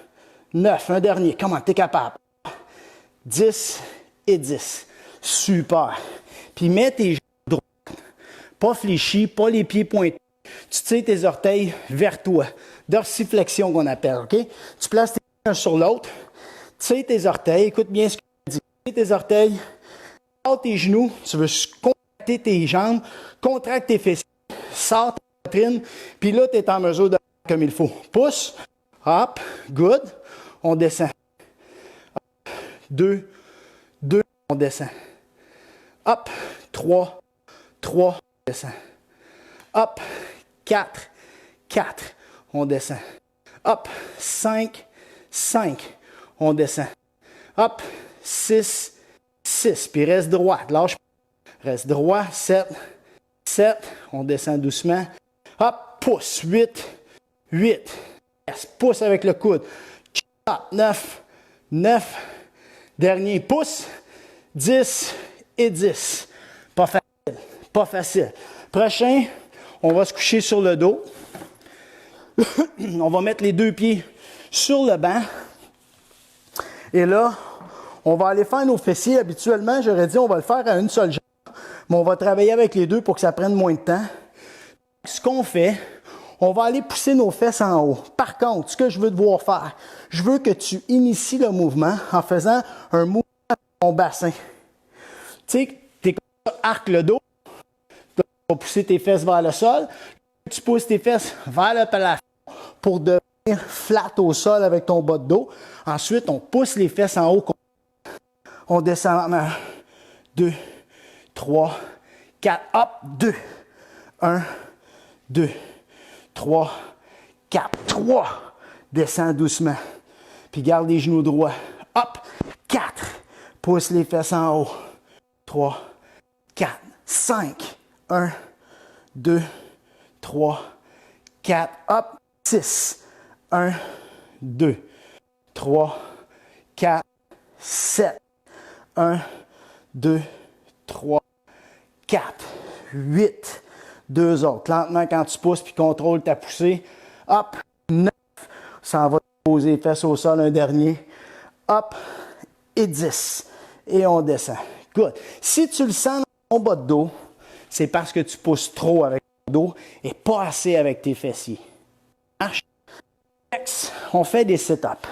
9. Un dernier. Comment? T'es capable. 10 et 10. Super. Puis mets tes jambes droites. Pas fléchis, pas les pieds pointés. Tu tires tes orteils vers toi. Dorsiflexion qu'on appelle, OK? Tu places tes mains un sur l'autre. Tire tes orteils. Écoute bien ce que je dis. Tire tes orteils. Sors tes genoux. Tu veux contracter tes jambes. Contracte tes fessiers. Sors ta poitrine. Puis là, tu es en mesure de faire comme il faut. Pousse. Hop. Good. On descend. 2, 2, on descend. Hop, 3, 3, on descend. Hop, 4, 4, on descend. Hop, 5, 5, on descend. Hop, 6, 6, puis reste droit, lâche pas. Reste droit, 7, 7, on descend doucement. Hop, pousse, 8, 8. Pousse avec le coude. Hop, 9, 9. Dernier pouce, 10 et 10. Pas facile, pas facile. Prochain, on va se coucher sur le dos. On va mettre les 2 pieds sur le banc. Et là, on va aller faire nos fessiers. Habituellement, j'aurais dit on va le faire à une seule jambe. Mais on va travailler avec les 2 pour que ça prenne moins de temps. Ce qu'on fait, on va aller pousser nos fesses en haut. Par contre, ce que je veux te voir faire, je veux que tu inities le mouvement en faisant un mouvement à ton bassin. Tu sais, tu es comme ça, arc le dos, tu vas pousser tes fesses vers le sol, tu pousses tes fesses vers le plafond pour devenir flat au sol avec ton bas de dos. Ensuite, on pousse les fesses en haut. On descend en 2, 3, 4, hop, 2, 1, 2, 3, 4, 3. Descends doucement. Puis garde les genoux droits. Hop, 4. Pousse les fesses en haut. 3, 4, 5. 1, 2, 3, 4. Hop, 6. 1, 2, 3, 4, 7. 1, 2, 3, 4, 8. 2 autres. Lentement, quand tu pousses, puis contrôle ta poussée. Hop, 9. Ça va poser les fesses au sol, un dernier. Hop, et 10. Et on descend. Good. Si tu le sens dans ton bas de dos, c'est parce que tu pousses trop avec ton dos et pas assez avec tes fessiers. Marche. On fait des sit-ups.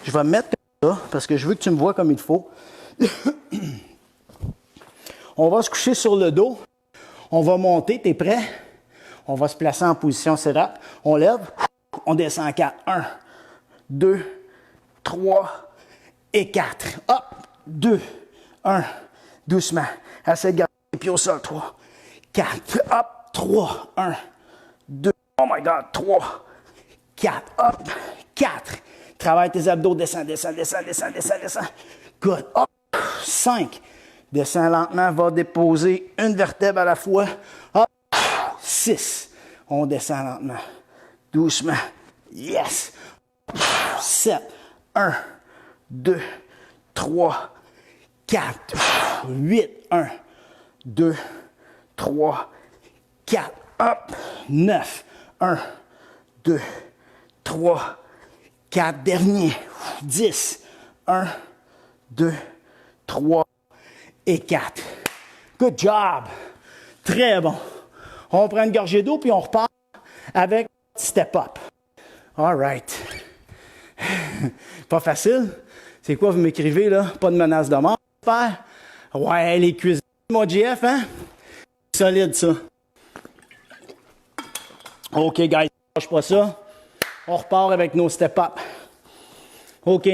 Je vais me mettre comme ça, parce que je veux que tu me vois comme il faut. On va se coucher sur le dos. On va monter. T'es prêt? On va se placer en position sit-up. On lève, on descend 4. 1, 2, 3 et 4. Hop, 2, 1, doucement. Essaye de garder les pieds au sol. 3, 4, hop, 3, 1, 2, oh my God, 3, 4, hop, 4. Travaille tes abdos, descends, descends, descends, descends, descends, descends. Good, hop, 5. Descends lentement, va déposer une vertèbre à la fois. Hop, 6. On descend lentement, doucement. Yes. 7. 1, 2, 3, 4, 8. 1, 2, 3, 4. Hop. 9. 1, 2, 3, 4. Dernier. 10. 1, 2, 3 et 4. Good job. Très bon. On prend une gorgée d'eau puis on repart avec step up. All right. Pas facile. C'est quoi, vous m'écrivez, là? Pas de menace de mort, j'espère? Ouais, les cuisines, mon GF, hein? Solide, ça. OK, guys, lâche pas ça. On repart avec nos step-up. OK.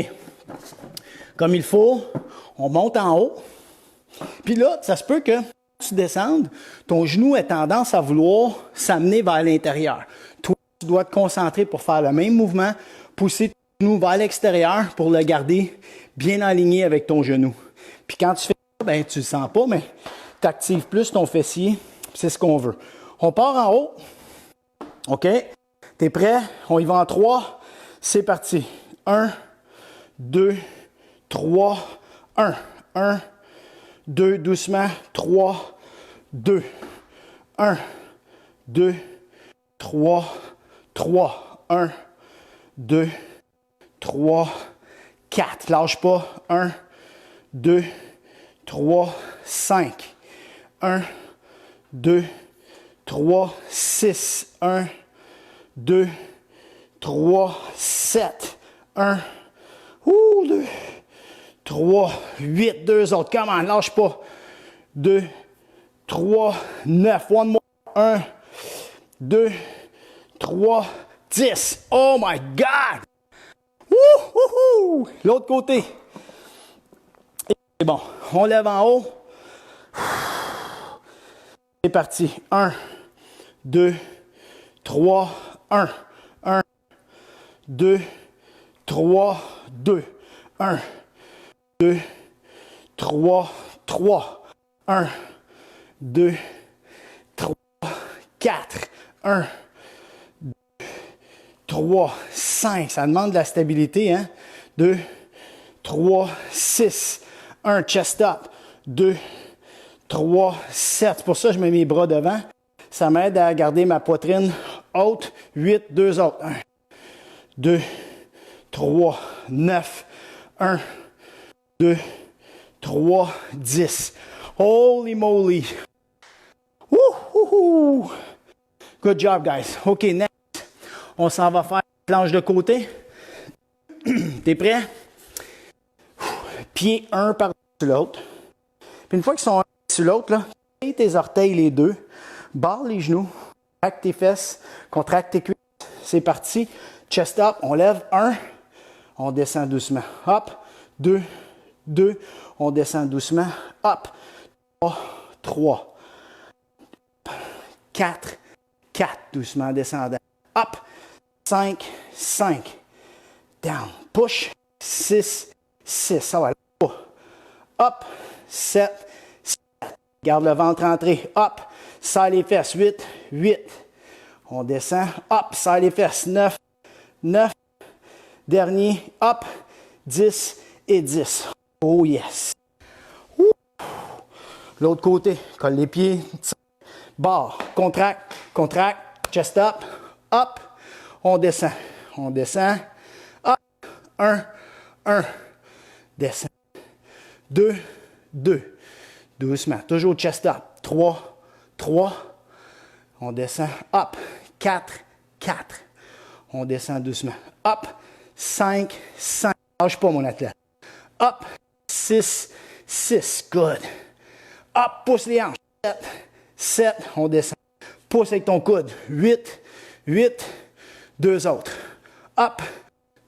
Comme il faut, on monte en haut. Puis là, ça se peut que tu descendes, ton genou a tendance à vouloir s'amener vers l'intérieur. Toi, tu dois te concentrer pour faire le même mouvement, pousser ton genou vers l'extérieur pour le garder bien aligné avec ton genou. Puis quand tu fais ça, ben, tu le sens pas, mais tu actives plus ton fessier. C'est ce qu'on veut. On part en haut. OK? T'es prêt? On y va en 3. C'est parti. 1, 2, 3, 1. 1, 2, doucement. 3, 2. 1, 2, 3, 3. 1, 2, 3, 4. Lâche pas. 1, 2, 3, 5. 1, 2, 3, 6. 1, 2, 3, 7. 1, 2, 3, 8. 2 autres. Come on, lâche pas. 2, 3, 9. One more. 1, 2, 3, 10. Oh my God! Wouhou! L'autre côté. C'est bon. On lève en haut. C'est parti. 1, 2, 3, 1. 1, 2, 3, 2. 1, 2, 3, 3. 1, 2, 3, 4. 1, 2, 3, 5. Ça demande de la stabilité, hein? 2, 3, 6. 1, chest up. 2, 3, 7. C'est pour ça que je mets mes bras devant. Ça m'aide à garder ma poitrine haute. 8, 2 autres. 1, 2, 3, 9. 1, 2, 3, 10. Holy moly. Wouhou! Good job, guys. OK, next. On s'en va faire une planche de côté. T'es prêt? Pied un par-dessus l'autre. Puis une fois qu'ils sont un sur l'autre, là, taille tes orteils les deux. Barre les genoux. Contracte tes fesses. Contracte tes cuisses. C'est parti. Chest up. On lève. 1. On descend doucement. Hop. 2. 2. On descend doucement. Hop. 3. 3. 4. 4. Doucement descendant. Hop. 5. 5. Down. Push. 6. 6. Ça va. Hop. 7. 7. Garde le ventre entré. Hop. Serre les fesses. 8. 8. On descend. Hop. Serre les fesses. 9. 9. Dernier. Hop. 10 et 10. Oh yes. Ouh. L'autre côté. Colle les pieds. Barre. Contracte. Contracte. Chest up. Hop. On descend. On descend. Hop. 1. 1. Descend. 2. 2. Doucement. Toujours chest up. 3. 3. On descend. Hop. 4. 4. On descend doucement. Hop. 5. 5. Lâche pas, mon athlète. Hop. 6. 6. Good. Hop. Pousse les hanches. 7. 7. On descend. Pousse avec ton coude. 8, 8, 2 autres. Up,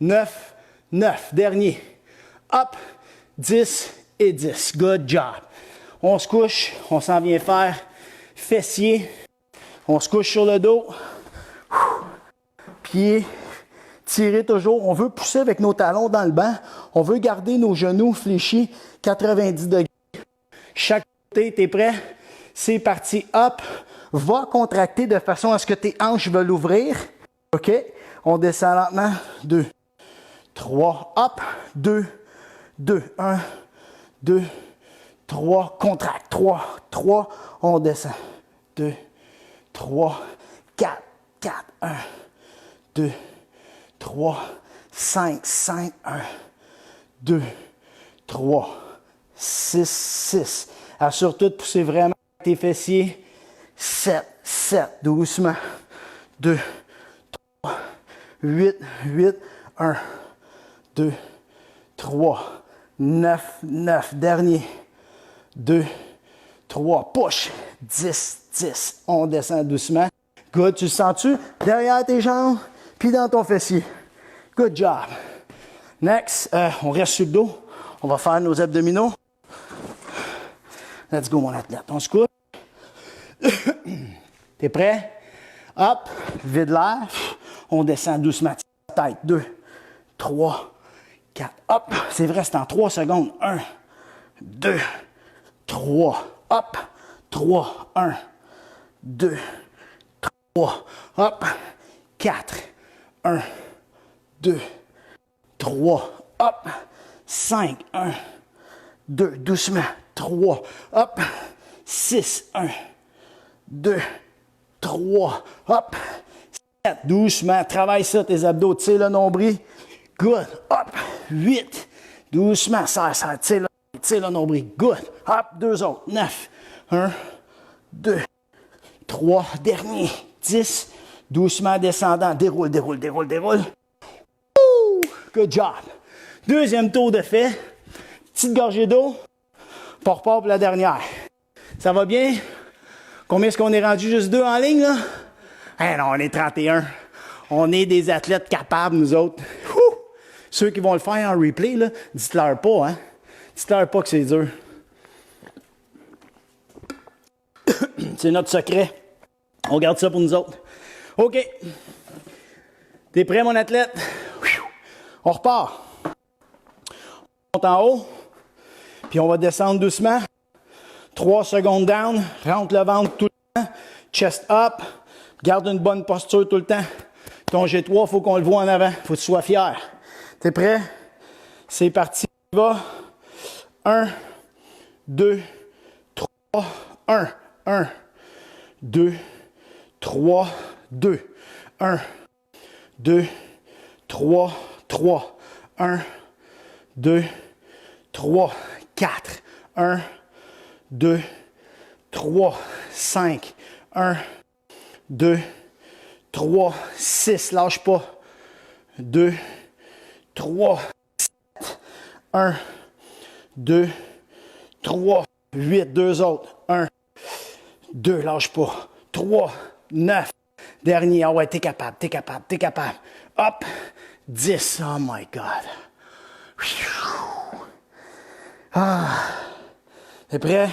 9, 9. Dernier. Up, 10 et 10. Good job. On se couche, on s'en vient faire fessier. On se couche sur le dos. Pieds tirés toujours. On veut pousser avec nos talons dans le banc. On veut garder nos genoux fléchis 90 degrés. Chaque côté, t'es prêt? C'est parti. Up. Va contracter de façon à ce que tes hanches veulent ouvrir. OK? On descend lentement. 2, 3. Up. 2, 2. 1, 2, 3. Contracte. 3, 3. On descend. 2, 3, 4, 4. 1, 2, 3, 5, 5. 1, 2, 3, 6, 6. Assure-toi de pousser vraiment tes fessiers. 7, 7, doucement. 2, 3, 8, 8, 1, 2, 3, 9, 9. Dernier. 2, 3, push. 10, 10. On descend doucement. Good, tu le sens-tu? Derrière tes jambes, puis dans ton fessier. Good job. Next, on reste sur le dos. On va faire nos abdominaux. Let's go, mon athlète. On se couche. T'es prêt? Hop, vide l'air. On descend doucement. Tête. 2, 3, 4. Hop, c'est vrai, c'est en 3 secondes. 1, 2, 3. Hop, 3, 1, 2, 3. Hop, 4, 1, 2, 3. Hop, 5, 1, 2, doucement. 3, hop, 6, 1, 2, 3, hop, 7, doucement, travaille ça, tes abdos, tire le nombril, good, hop, 8, doucement, serre, tire le nombril, good, hop, 2 autres, 9, 1, 2, 3, dernier, 10, doucement descendant, déroule, déroule, déroule, déroule, Woo! Good job, deuxième tour de fait, petite gorgée d'eau, on repart pour la dernière. Ça va bien? Combien est-ce qu'on est rendu? Juste 2 en ligne, là? Eh non, on est 31. On est des athlètes capables, nous autres. Ouh! Ceux qui vont le faire en replay, là, dites-leur pas, hein? Dites-leur pas que c'est dur. C'est notre secret. On garde ça pour nous autres. OK. T'es prêt, mon athlète? On repart. On monte en haut. Puis on va descendre doucement. 3 secondes down. Rentre le ventre tout le temps. Chest up. Garde une bonne posture tout le temps. Ton G3, il faut qu'on le voit en avant. Il faut que tu sois fier. T'es prêt? C'est parti. On va. 1, 2, 3, 1, 1, 2, 3, 2, 1, 2, 3, 3, 1, 2, 3, 4, 1, 2, 3, 5, 1, 2, 3, 6, lâche pas, 2, 3, 7, 1, 2, 3, 8, 2 autres, 1, 2, lâche pas, 3, 9, dernier, ah ouais, t'es capable, t'es capable, t'es capable, hop, 10, oh my God. Ah, t'es prêt?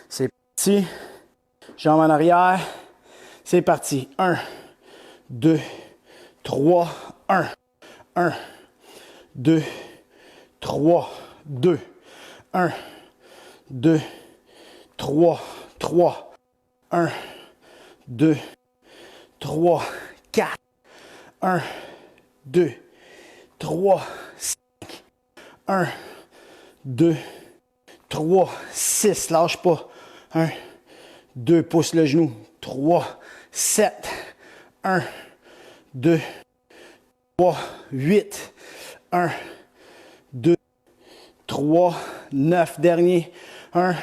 C'est parti. Jambes en arrière. C'est parti. 1, 2, 3, 1, 1, 2, 3, 2, 1, 2, 3, 3, 1, 2, 3, 4, 1, 2, 3, 5, 1, 2, 3, 6, lâche pas. 1, 2, pousse le genou. 3, 7, 1, 2, 3, 8, 1, 2, 3, 9, dernier. 1,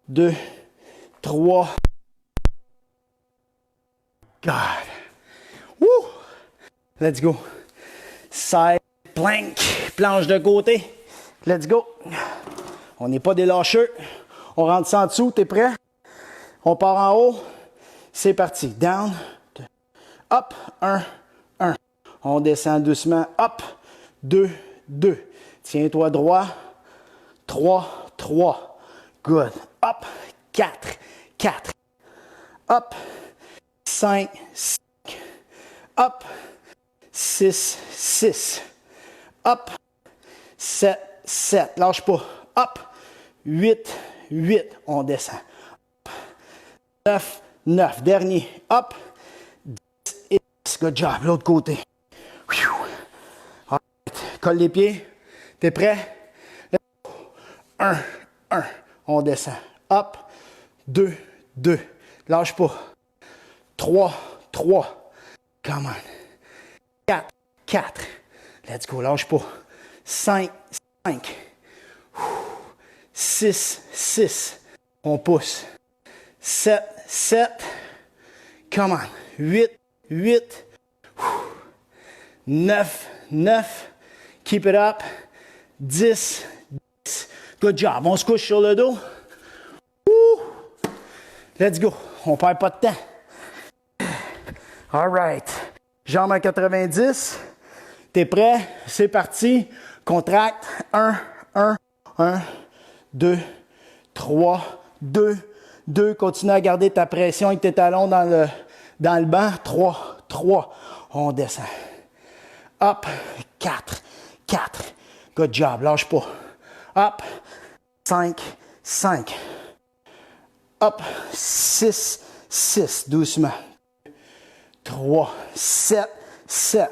2, 3. God. Woo! Let's go. Side plank, planche de côté. Let's go. On n'est pas des lâcheux. On rentre ça en dessous, t'es prêt? On part en haut. C'est parti. Down. Up. 1, 1. On descend doucement. Up. 2, 2. Tiens-toi droit. 3, 3. Good. Up. 4, 4. Up. 5, 5. Up. 6, 6. Up. 7, 7. Lâche pas. Up. 8, 8. On descend. Up. 9, 9. Dernier. Up. 10 et 10. Good job. L'autre côté. Right. Colle les pieds. T'es prêt? 1, 1. On descend. Up. 2, 2. Lâche pas. 3, 3. Come on. 4, 4. Let's go. Lâche pas. 5, 5. 6, 6. On pousse. 7, 7. Come on. 8, 8. 9, 9. Keep it up. 10, 10. Good job. On se couche sur le dos. Let's go. On perd pas de temps. All right. Jambes à 90. T'es prêt? C'est parti. Contracte. 1, 1, 1, 2, 3, 2, 2. Continue à garder ta pression avec tes talons dans le banc. 3, 3. On descend. Up. 4, 4. Good job. Lâche pas. Up. 5, 5. Up. 6, 6. Doucement. 3, 7, 7.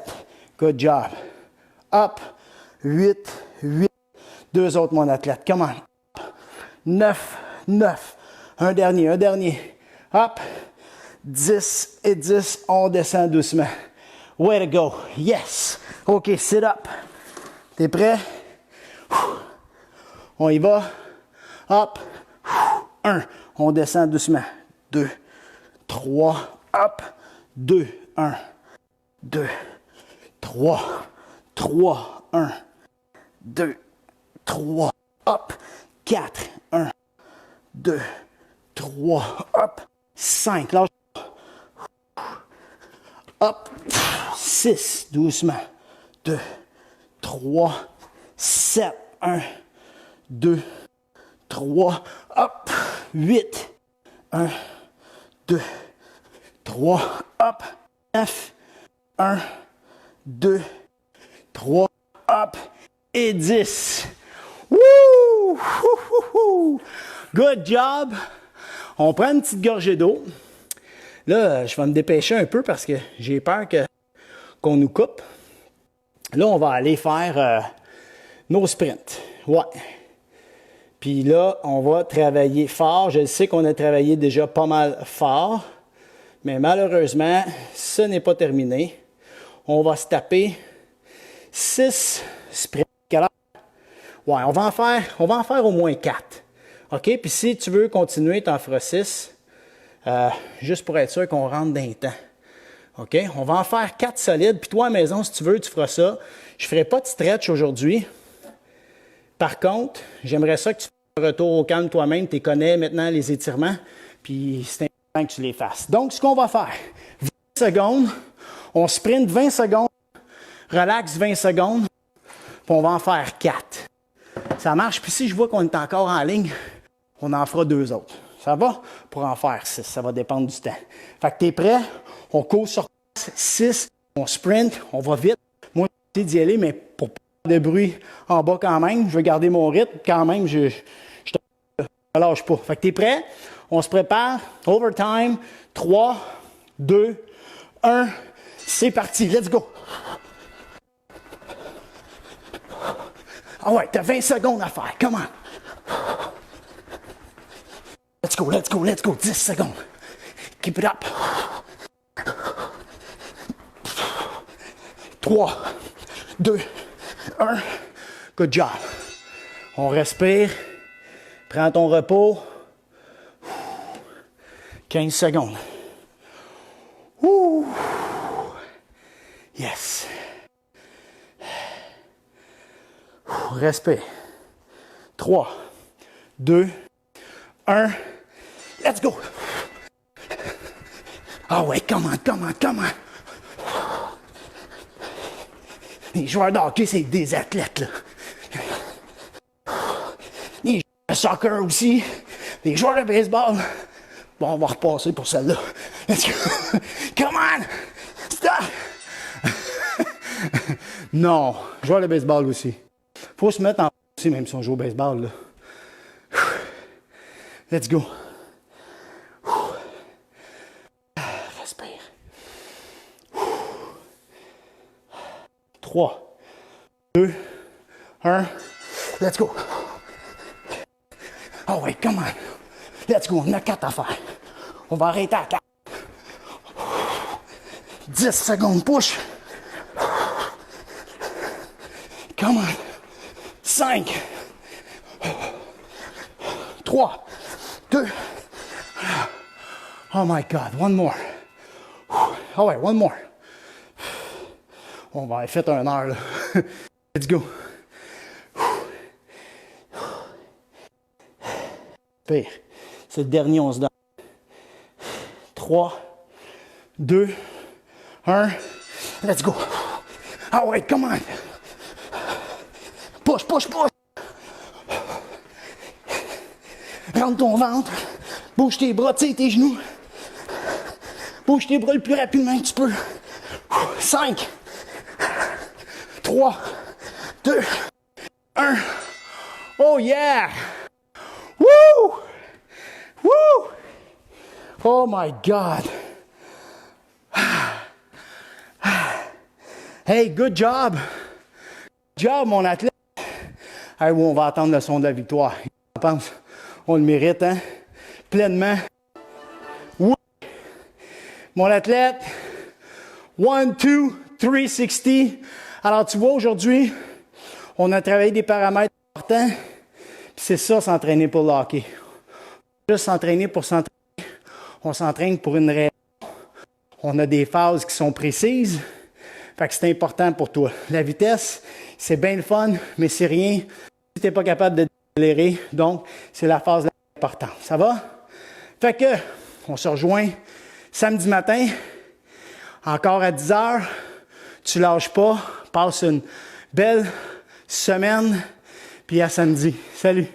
Good job. Up. 8, 8. Deux autres, mon athlète. Come on. 9, 9. Un dernier. Up. 10 et 10. On descend doucement. Way to go. Yes. OK, sit up. T'es prêt? On y va. Up. 1. On descend doucement. 2, 3. Up. 2, 1. 2, 3. 3, 1. 2, 3. Up. 4. 1. 2, 3. Up. 5. Lâche. Up. 6. Doucement. 2, 3. 7. 1. 2, 3. Up. 8. 1. 2, 3. Up. 9. 1. 2. 3. Up. Et 10. Woo! Good job! On prend une petite gorgée d'eau. Là, je vais me dépêcher un peu parce que j'ai peur qu'on nous coupe. Là, on va aller faire nos sprints. Ouais. Puis là, on va travailler fort. Je sais qu'on a travaillé déjà pas mal fort. Mais malheureusement, ce n'est pas terminé. On va se taper 6 sprints. Ouais, on va en faire au moins 4. OK? Puis si tu veux continuer, tu en feras 6. Juste pour être sûr qu'on rentre dans le temps. OK? On va en faire 4 solides. Puis toi, à la maison, si tu veux, tu feras ça. Je ne ferai pas de stretch aujourd'hui. Par contre, j'aimerais ça que tu fasses un retour au calme toi-même. Tu connais maintenant les étirements. Puis c'est important que tu les fasses. Donc, ce qu'on va faire, 20 secondes. On sprint 20 secondes. Relax 20 secondes. Puis on va en faire 4. Ça marche. Puis si je vois qu'on est encore en ligne, on en fera 2 autres. Ça va? Pour en faire 6. Ça va dépendre du temps. Fait que t'es prêt? On court sur 6. On sprint. On va vite. Moi, j'ai d'y aller, mais pour pas faire de bruit en bas quand même, je veux garder mon rythme. Quand même, je ne lâche pas. Fait que t'es prêt? On se prépare. Overtime. 3, 2, 1. C'est parti. Let's go. Ah ouais, t'as 20 secondes à faire. Come on. Let's go, let's go, let's go. 10 secondes. Keep it up. 3, 2, 1. Good job. On respire. Prends ton repos. 15 secondes. Ouh. Yes. Respire. 3, 2, 1. Let's go. Ah ouais, come on. Les joueurs de hockey, c'est des athlètes, là. Les joueurs de soccer aussi. Les joueurs de baseball. Bon, on va repasser pour celle-là. Let's go. Come on! Stop! Non, joueur de baseball aussi. Faut se mettre en aussi, même si on joue au baseball, là. Let's go. Respire. 3, 2, 1. Let's go. Oh ouais, come on. Let's go, on a 4 à faire. On va arrêter à 4. 10 secondes, push. Come on. 5, 3, 2. Oh my God, one more. Oh ouais, one more. On va faire un heure, là. Let's go. Pire. C'est le dernier, on se donne. 3, 2, 1. Let's go. Ah ouais, come on. Push. Rentre ton ventre. Bouge tes bras, tu sais, tes genoux. Bouge tes bras le plus rapidement que tu peux. 5, 3, 2, 1. Oh yeah! Woo! Woo! Oh my God! Hey, good job! Good job, mon athlète! Hey, on va attendre le son de la victoire. Je pense on le mérite, hein? Pleinement. Oui! Mon athlète, 1, 2, 360. Alors, tu vois, aujourd'hui, on a travaillé des paramètres importants. Puis c'est ça, s'entraîner pour le hockey. Juste s'entraîner pour s'entraîner. On s'entraîne pour une raison. On a des phases qui sont précises. Fait que c'est important pour toi. La vitesse, c'est bien le fun, mais c'est rien si tu n'es pas capable de décélérer. Donc, c'est la phase la plus importante. Ça va? Fait que, on se rejoint samedi matin, encore à 10 heures. Tu lâches pas. Passe une belle semaine. Puis à samedi. Salut!